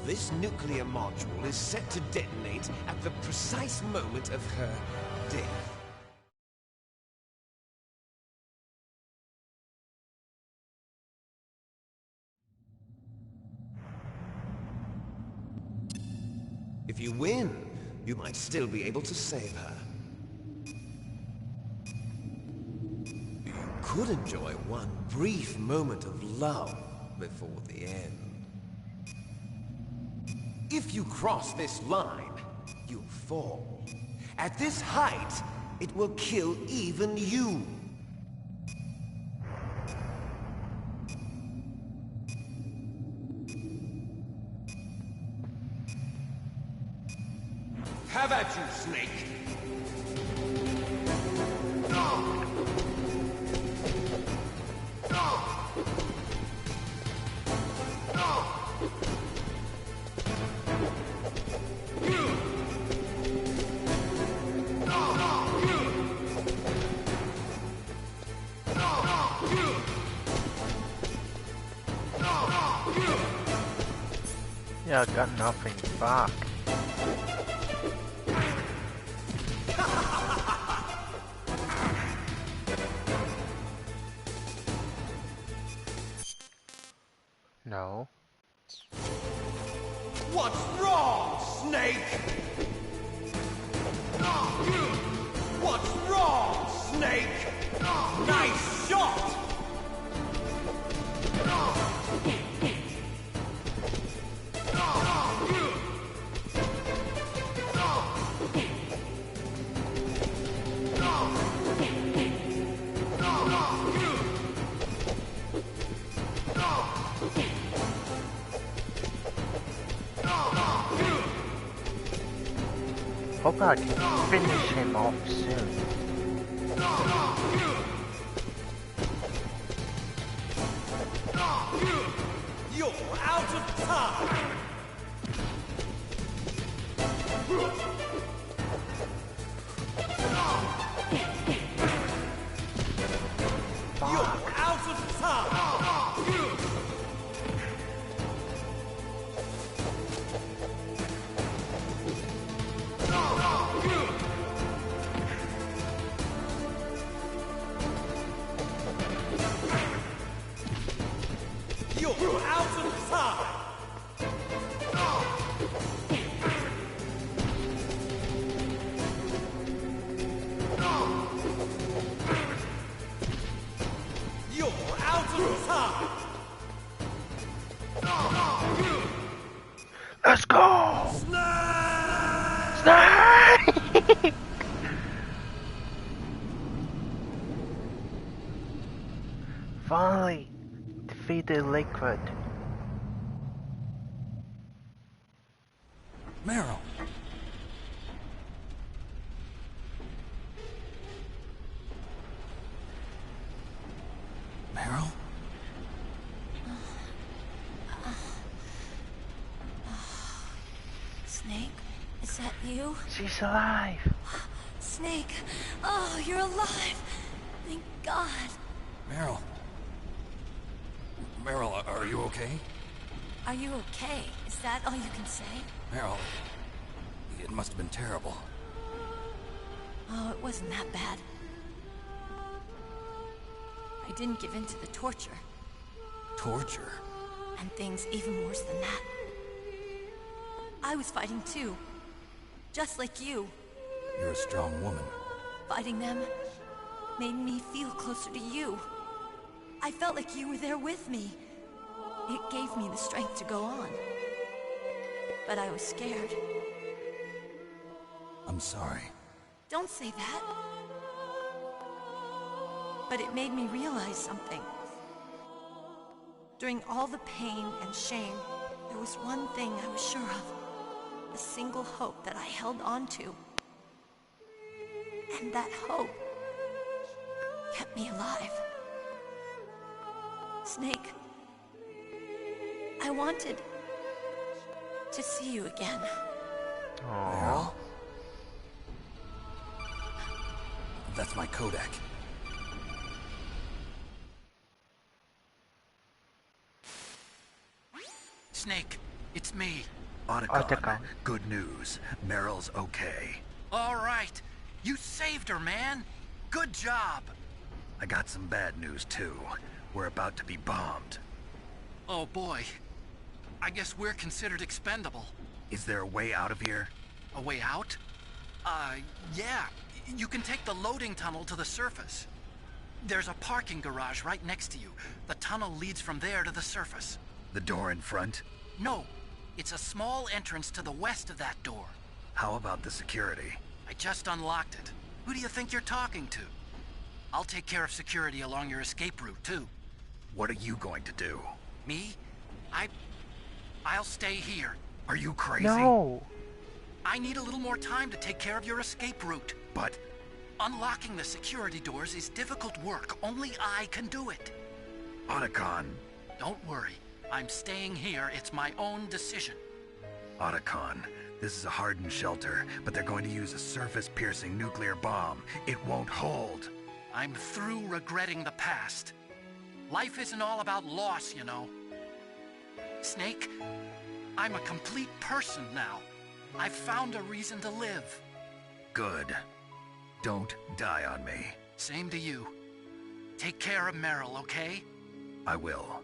This nuclear module is set to detonate at the precise moment of her death. If you win, you might still be able to save her. You could enjoy one brief moment of love before the end. If you cross this line, you'll fall. At this height, it will kill even you. Have at you, Snake! Yeah, I got nothing. Fuck. No. What's wrong, Snake? What's wrong, Snake? Nice shot! Hope I can finish him off soon. You're out of time! You're out of time! You're out of time! You're out of time! Let's go! Snake! Finally, defeated Liquid. Meryl! Meryl? Snake, is that you? She's alive. Snake, oh, you're alive. Thank God. Meryl. Meryl, are you okay? Are you okay? Is that all you can say? Meryl, it must have been terrible. Oh, it wasn't that bad. I didn't give in to the torture. Torture? And things even worse than that. I was fighting too. Just like you. You're a strong woman. Fighting them made me feel closer to you. I felt like you were there with me. It gave me the strength to go on. But I was scared. I'm sorry. Don't say that. But it made me realize something. During all the pain and shame, there was one thing I was sure of. A single hope that I held on to. And that hope kept me alive. Snake, I wanted to see you again. Meryl? That's my Kodak. Snake, it's me. Otacon, good news. Meryl's okay. All right. You saved her, man. Good job. I got some bad news, too. We're about to be bombed. Oh, boy. I guess we're considered expendable. Is there a way out of here? A way out? Yeah. You can take the loading tunnel to the surface. There's a parking garage right next to you. The tunnel leads from there to the surface. The door in front? No. It's a small entrance to the west of that door. How about the security? I just unlocked it. Who do you think you're talking to? I'll take care of security along your escape route, too. What are you going to do? Me? I'll stay here. Are you crazy? No! I need a little more time to take care of your escape route. But... unlocking the security doors is difficult work. Only I can do it. Otacon. Don't worry. I'm staying here. It's my own decision. Otacon, this is a hardened shelter, but they're going to use a surface-piercing nuclear bomb. It won't hold. I'm through regretting the past. Life isn't all about loss, you know. Snake, I'm a complete person now. I've found a reason to live. Good. Don't die on me. Same to you. Take care of Meryl, okay? I will.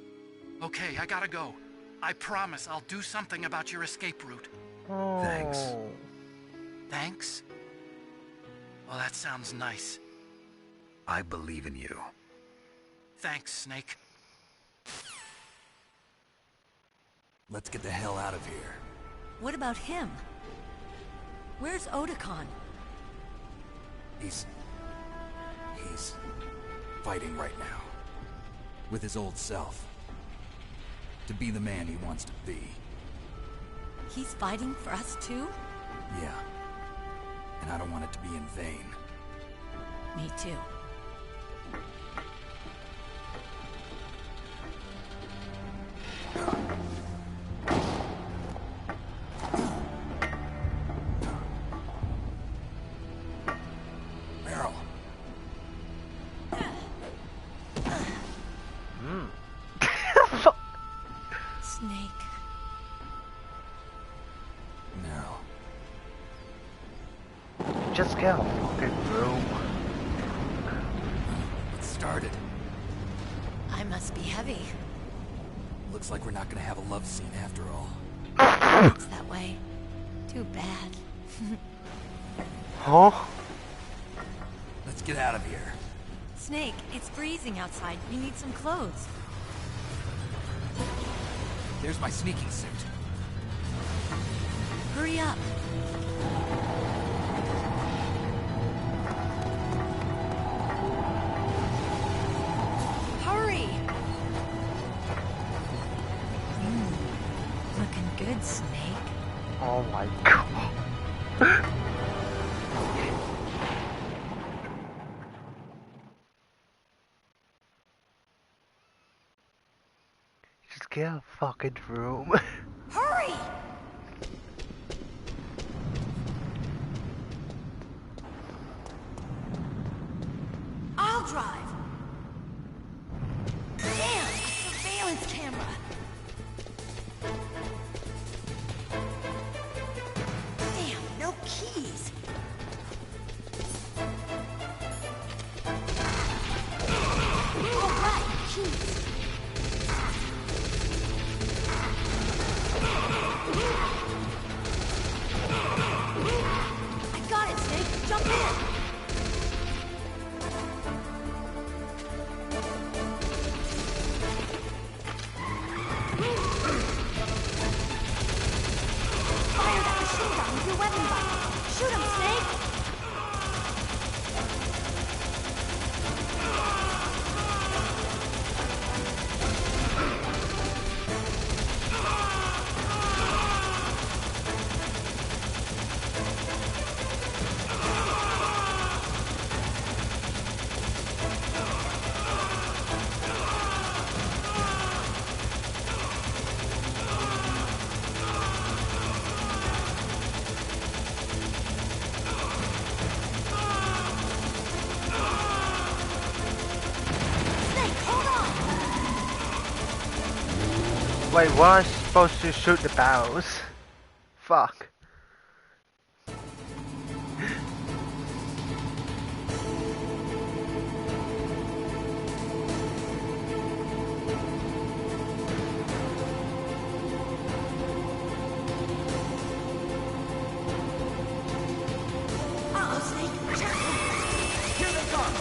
Okay, I gotta go. I promise I'll do something about your escape route. Oh. Thanks. Thanks? Well, that sounds nice. I believe in you. Thanks, Snake. Let's get the hell out of here. What about him? Where's Otacon? He's fighting right now. With his old self. To be the man he wants to be. He's fighting for us too? Yeah. And I don't want it to be in vain. Me too. Just get a fucking room. It started. I must be heavy. Looks like we're not gonna have a love scene after all. It's that way. Too bad. Huh? Let's get out of here. Snake, it's freezing outside. You need some clothes. There's my sneaking suit. Hurry up. Hurry! Looking good, Snake. Oh my god. Just get a fucking room. Hurry! I'll drive. Damn, a surveillance camera. Damn, no keys. All right, keys. I got it, Snake. Jump in. Fire that machine gun with your weapon button. Shoot him, Snake. Wait, what am I supposed to shoot the barrels? Fuck. Uh-oh, Snake. Here they come!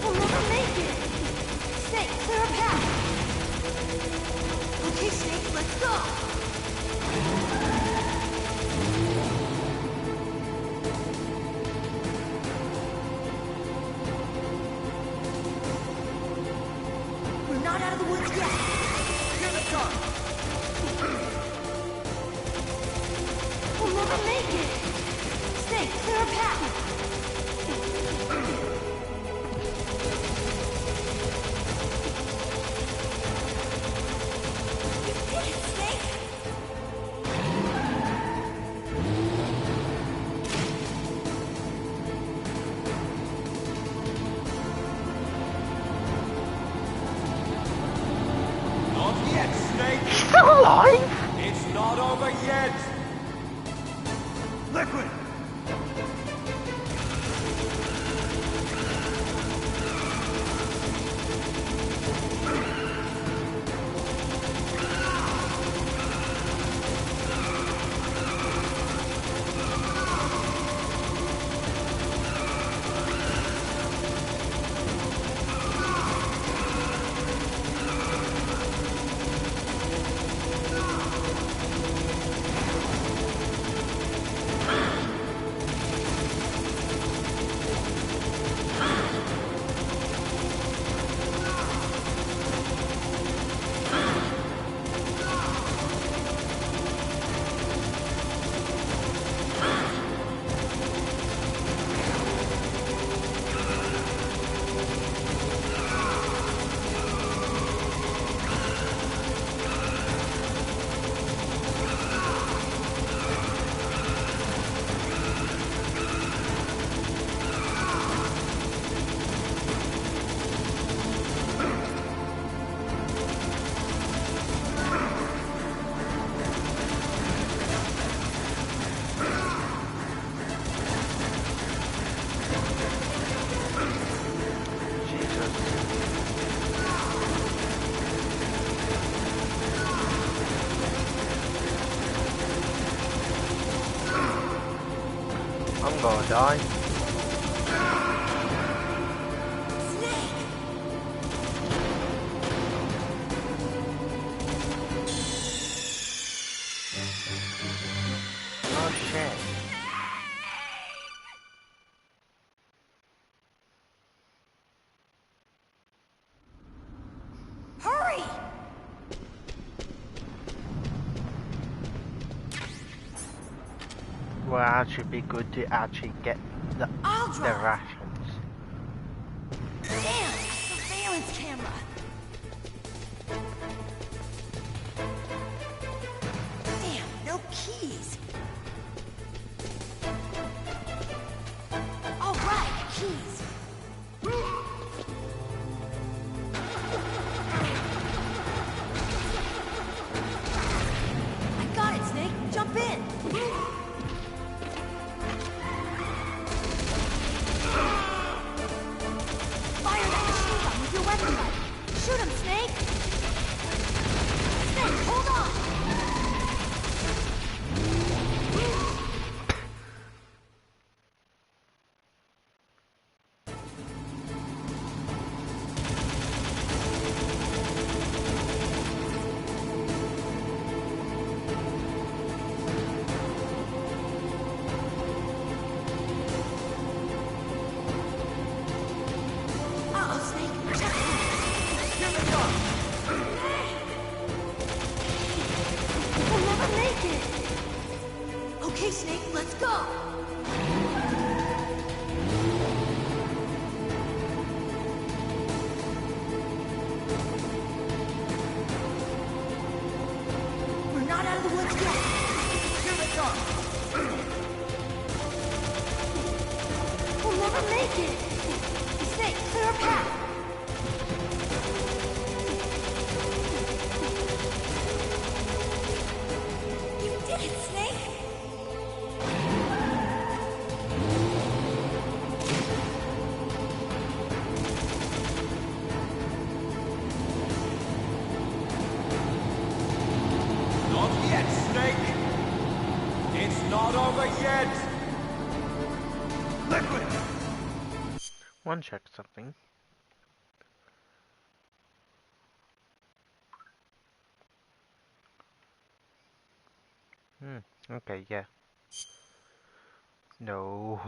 We'll never make it. Snake, clear a path. Okay, Snake, let's go. We're not out of the woods yet. Here they come! We'll never make it. Snake, clear a path. You did it, Snake. Not yet, Snake! Still alive? It's not over yet! Liquid! I'm gonna die. Oh shit. Hurry! Well, actually be good to actually get the rations. Damn! Surveillance camera! Damn, no keys! Alright, keys! I got it, Snake! Jump in! Fire that machine gun with your weapon light! Shoot him, Snake! Snake, hold on! Uh-oh, Snake! Check it! Here they come! We'll never make it! Okay, Snake, let's go! We're not out of the woods yet! Here they come! We'll never make it! Snake, clear a path! You did it, Snake! Not yet, Snake! It's not over yet! Liquid! One check something. Okay, yeah. No.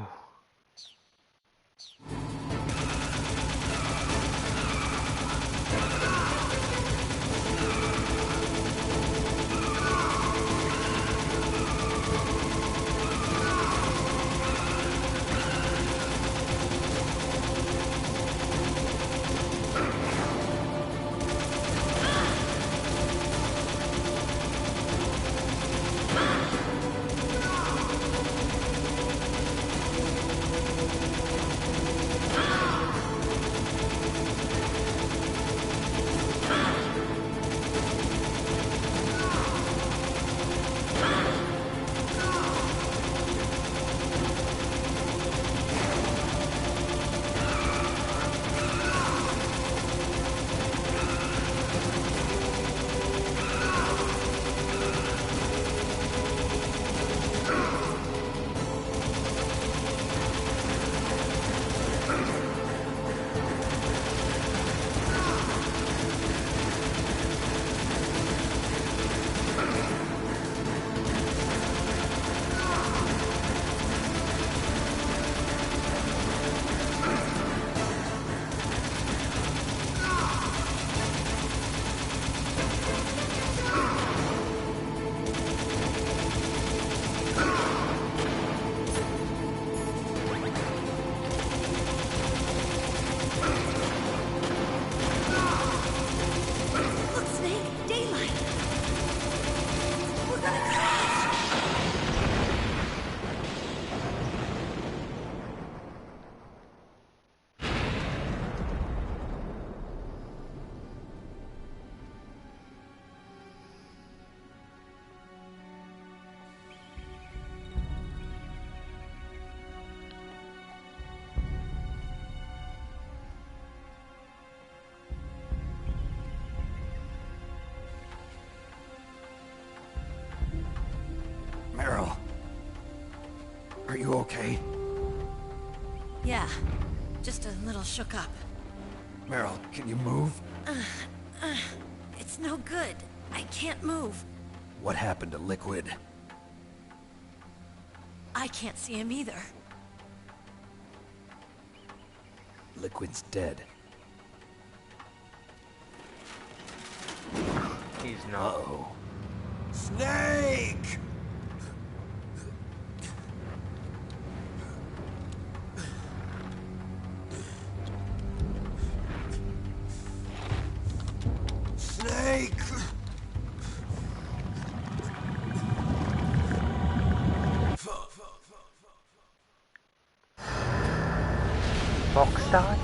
Meryl. Are you okay? Yeah, just a little shook up. Meryl, can you move? It's no good. I can't move. What happened to Liquid? I can't see him either. Liquid's dead. He's not. Uh-oh. Snake! Snake! Fox died?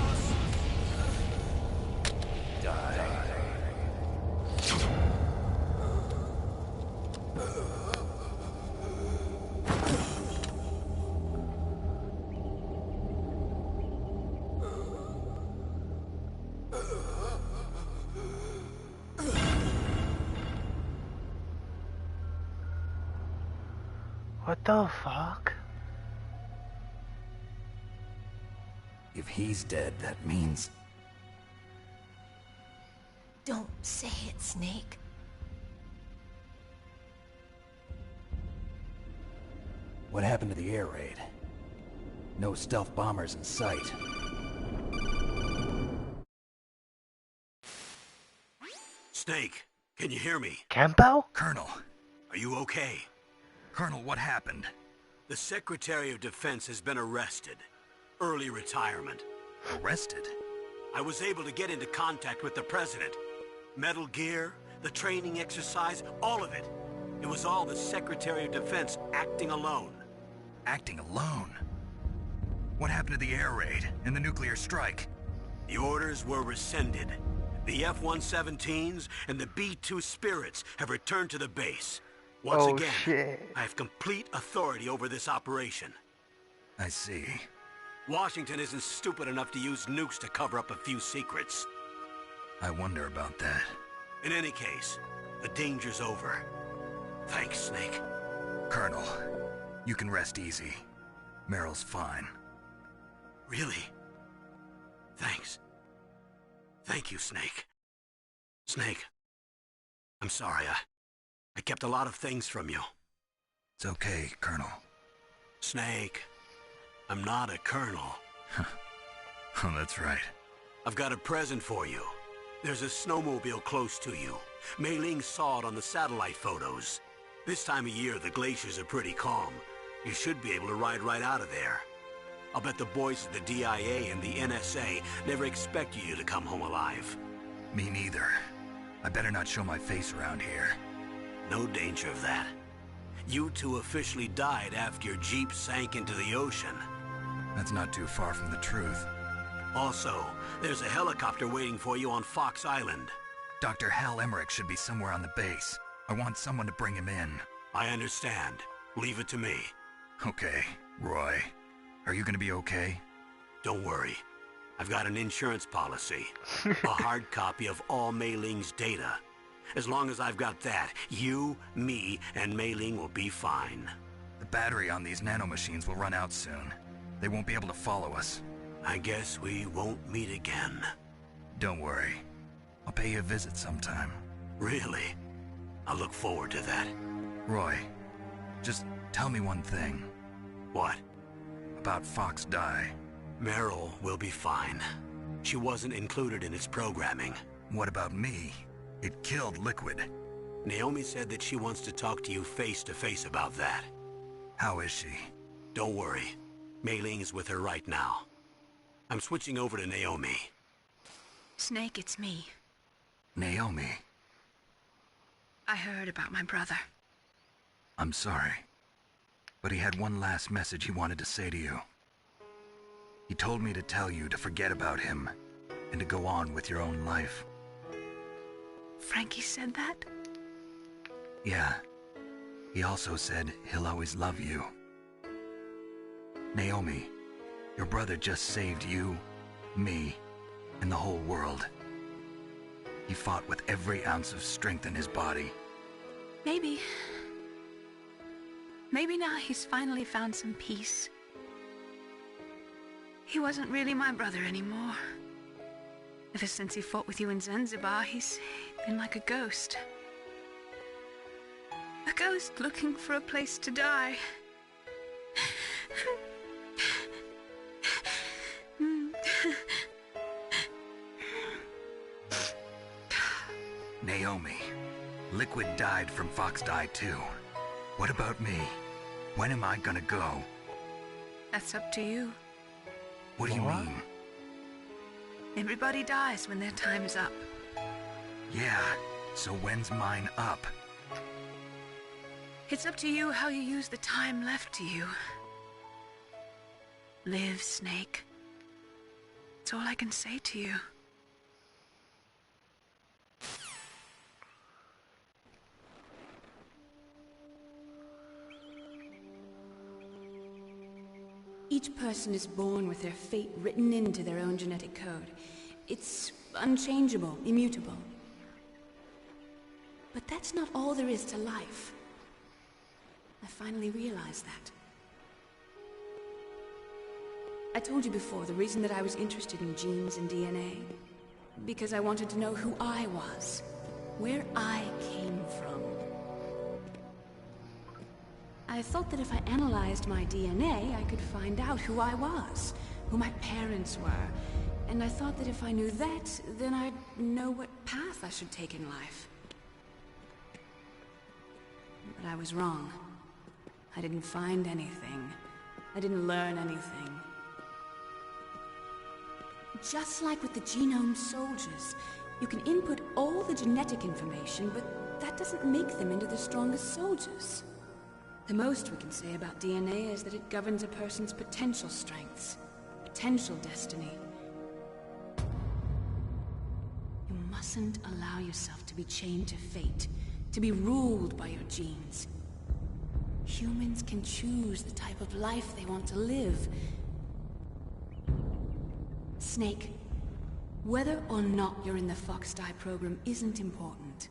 What the fuck? If he's dead, that means... Don't say it, Snake. What happened to the air raid? No stealth bombers in sight. Snake, can you hear me? Campbell? Colonel. Are you okay? Colonel, what happened? The Secretary of Defense has been arrested. Early retirement. Arrested? I was able to get into contact with the President. Metal Gear, the training exercise, all of it. It was all the Secretary of Defense acting alone. Acting alone? What happened to the air raid and the nuclear strike? The orders were rescinded. The F-117s and the B-2 Spirits have returned to the base. Once again, shit. I have complete authority over this operation. I see. Washington isn't stupid enough to use nukes to cover up a few secrets. I wonder about that. In any case, the danger's over. Thanks, Snake. Colonel, you can rest easy. Meryl's fine. Really? Thanks. Thank you, Snake. Snake, I'm sorry. I kept a lot of things from you. It's okay, Colonel. Snake, I'm not a colonel. Oh, that's right. I've got a present for you. There's a snowmobile close to you. Mei Ling saw it on the satellite photos. This time of year, the glaciers are pretty calm. You should be able to ride right out of there. I'll bet the boys at the DIA and the NSA never expected you to come home alive. Me neither. I better not show my face around here. No danger of that. You two officially died after your Jeep sank into the ocean. That's not too far from the truth. Also, there's a helicopter waiting for you on Fox Island. Dr. Hal Emmerich should be somewhere on the base. I want someone to bring him in. I understand. Leave it to me. Okay, Roy. Are you gonna be okay? Don't worry. I've got an insurance policy. A hard copy of all Mei Ling's data. As long as I've got that, you, me, and Mei Ling will be fine. The battery on these nanomachines will run out soon. They won't be able to follow us. I guess we won't meet again. Don't worry. I'll pay you a visit sometime. Really? I look forward to that. Roy, just tell me one thing. What? About Fox Die. Meryl will be fine. She wasn't included in its programming. What about me? It killed Liquid. Naomi said that she wants to talk to you face to face about that. How is she? Don't worry. Mei Ling is with her right now. I'm switching over to Naomi. Snake, it's me. Naomi. I heard about my brother. I'm sorry. But he had one last message he wanted to say to you. He told me to tell you to forget about him and to go on with your own life. Frankie said that? Yeah. He also said he'll always love you. Naomi, your brother just saved you, me, and the whole world. He fought with every ounce of strength in his body. Maybe now he's finally found some peace. He wasn't really my brother anymore. Ever since he fought with you in Zanzibar, he's been like a ghost. A ghost looking for a place to die. Naomi, Liquid died from Fox Die too. What about me? When am I gonna go? That's up to you. What do you mean? Everybody dies when their time is up. Yeah, so when's mine up? It's up to you how you use the time left to you. Live, Snake. That's all I can say to you. Each person is born with their fate written into their own genetic code. It's unchangeable, immutable. But that's not all there is to life. I finally realized that. I told you before the reason that I was interested in genes and DNA. Because I wanted to know who I was, where I came from. I thought that if I analyzed my DNA, I could find out who I was, who my parents were. And I thought that if I knew that, then I'd know what path I should take in life. But I was wrong. I didn't find anything. I didn't learn anything. Just like with the genome soldiers, you can input all the genetic information, but that doesn't make them into the strongest soldiers. The most we can say about DNA is that it governs a person's potential strengths, potential destiny. You mustn't allow yourself to be chained to fate, to be ruled by your genes. Humans can choose the type of life they want to live. Snake, whether or not you're in the Fox Die program isn't important.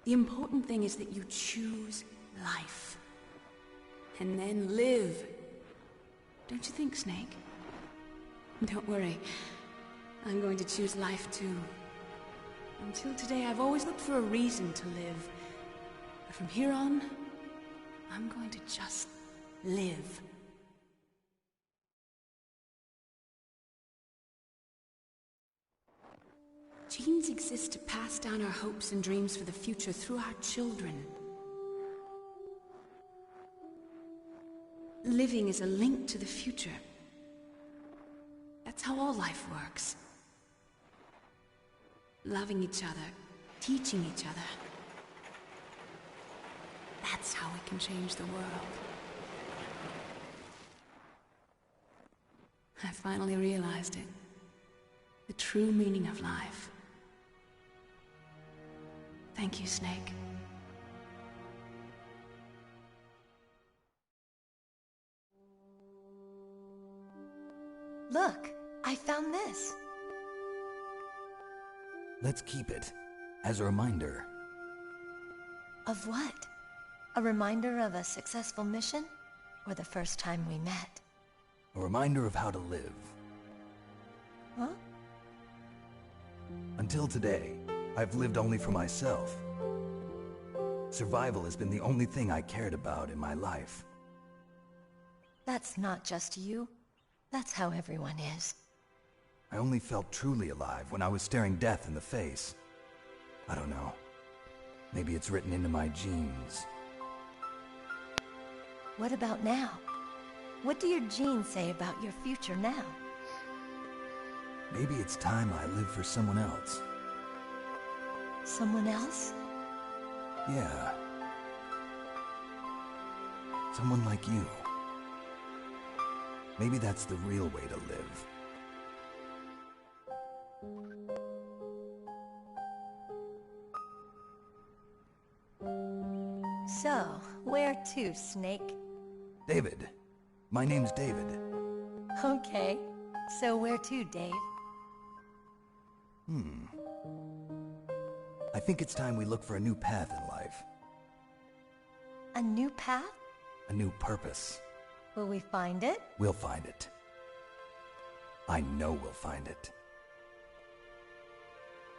The important thing is that you choose life. And then live. Don't you think, Snake? Don't worry. I'm going to choose life too. Until today, I've always looked for a reason to live. But from here on, I'm going to just live. Genes exist to pass down our hopes and dreams for the future through our children. Living is a link to the future. That's how all life works. Loving each other, teaching each other. That's how we can change the world. I finally realized it. The true meaning of life. Thank you, Snake. Look, I found this. Let's keep it, as a reminder. Of what? A reminder of a successful mission? Or the first time we met? A reminder of how to live. Huh? Until today, I've lived only for myself. Survival has been the only thing I cared about in my life. That's not just you. That's how everyone is. I only felt truly alive when I was staring death in the face. I don't know. Maybe it's written into my genes. What about now? What do your genes say about your future now? Maybe it's time I live for someone else. Someone else? Yeah. Someone like you. Maybe that's the real way to live. So, where to, Snake? David. My name's David. Okay. So where to, Dave? I think it's time we look for a new path in life. A new path? A new purpose. Will we find it? We'll find it. I know we'll find it.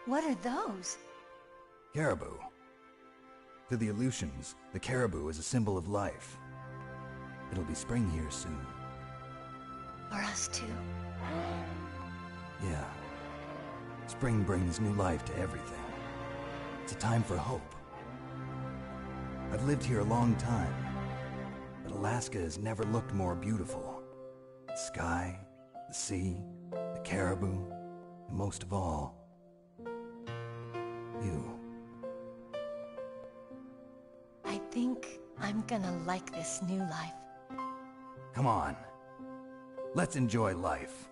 What are those? Caribou. To the Aleutians, the caribou is a symbol of life. It'll be spring here soon. For us too. Yeah. Spring brings new life to everything. It's a time for hope. I've lived here a long time, but Alaska has never looked more beautiful. The sky, the sea, the caribou, and most of all, you. I think I'm gonna like this new life. Come on. Let's enjoy life.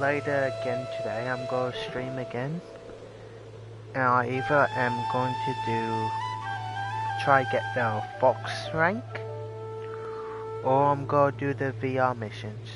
Later again today, I'm going to stream again. And I either am going to try get the Fox rank, or I'm going to do the VR missions.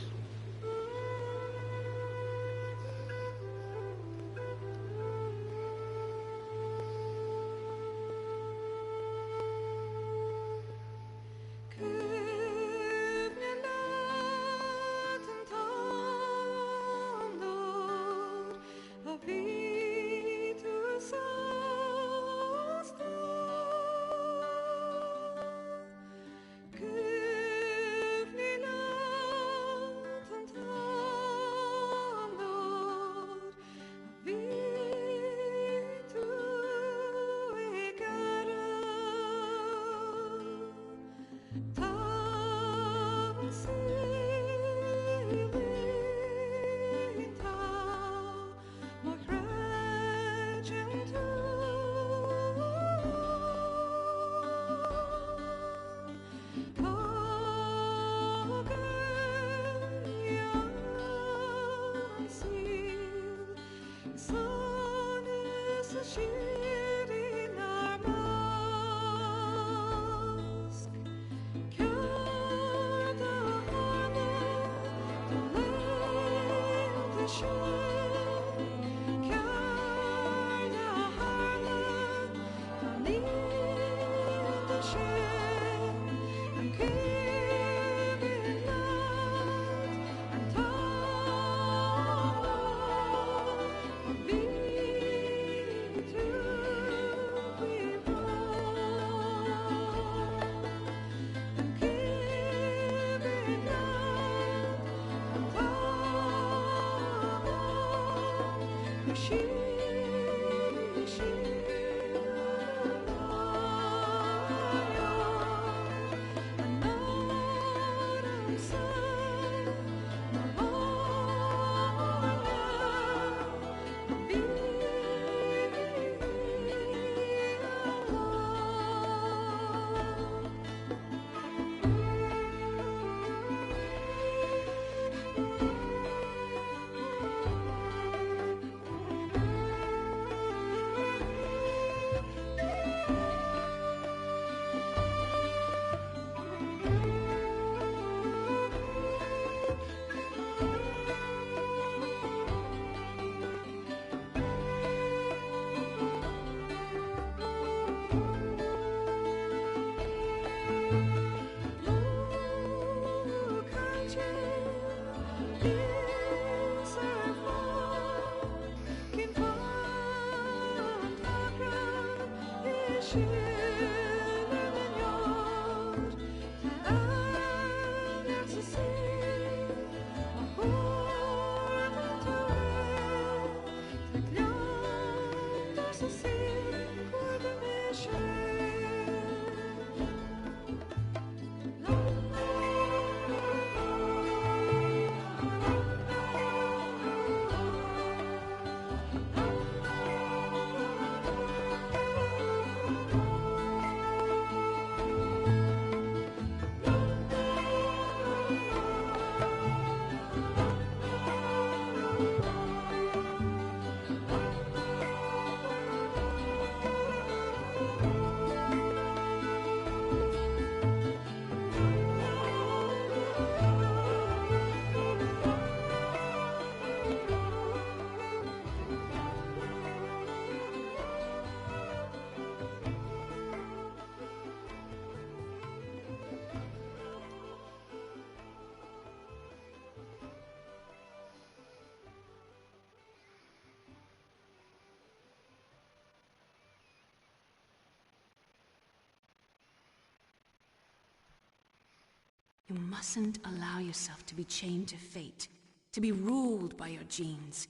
You mustn't allow yourself to be chained to fate, to be ruled by your genes.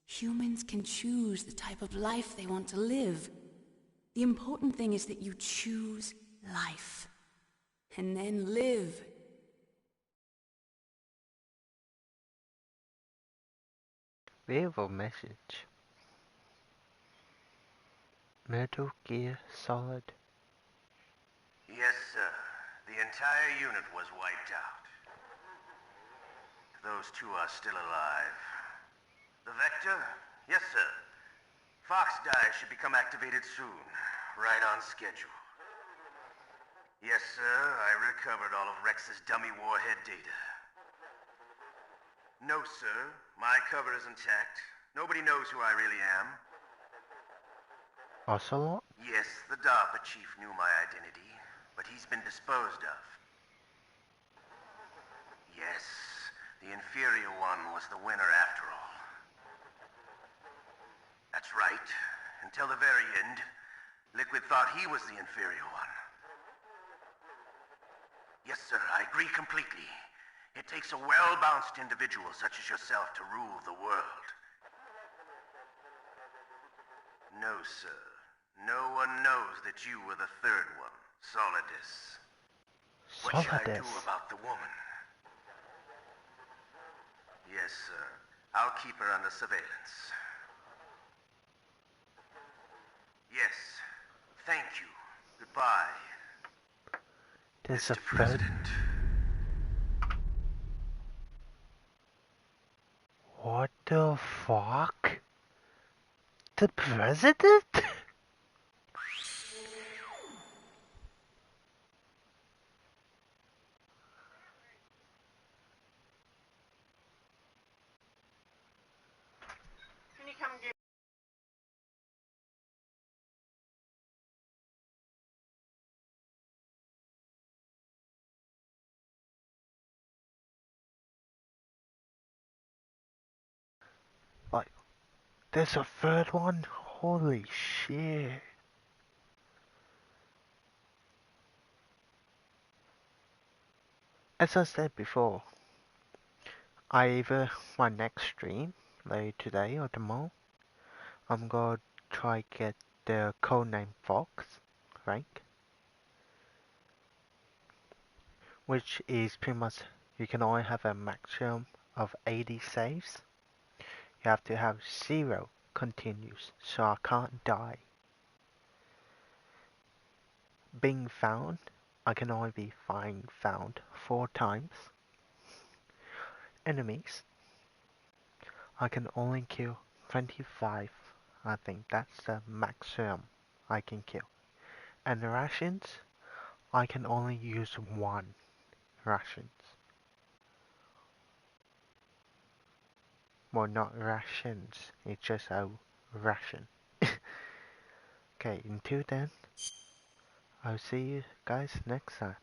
Humans can choose the type of life they want to live. The important thing is that you choose life. And then live. We have a message. Metal Gear Solid. Yes, sir. The entire unit was wiped out. Those two are still alive. The Vector? Yes, sir. Fox Die should become activated soon. Right on schedule. Yes, sir. I recovered all of Rex's dummy warhead data. No, sir. My cover is intact. Nobody knows who I really am. Ocelot? Yes, the DARPA chief knew my identity, but he's been disposed of. Yes, the inferior one was the winner after all. That's right. Until the very end, Liquid thought he was the inferior one. Yes, sir, I agree completely. It takes a well-balanced individual such as yourself to rule the world. No, sir. No one knows that you were the third one, Solidus. What should I do about the woman? Yes, sir. I'll keep her under surveillance. Yes. Thank you. Goodbye. There's a Mr. President. What the fuck? The president? Can you come get Like, there's a third one? Holy shit. As I said before, I either my next stream later today or tomorrow I'm gonna try get the codename Fox rank, which is pretty much you can only have a maximum of 80 saves. You have to have 0 continues, so I can't die. Being found, I can only be found 4 times. Enemies, I can only kill 25. I think that's the maximum I can kill. And the rations, I can only use 1 rations. Well, not rations, it's just a ration. Okay, until then, I'll see you guys next time.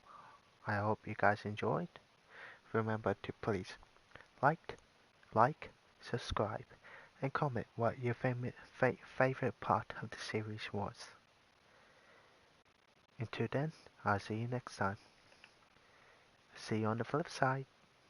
I hope you guys enjoyed. Remember to please like, subscribe, and comment what your favorite part of the series was. Until then, I'll see you next time. See you on the flip side.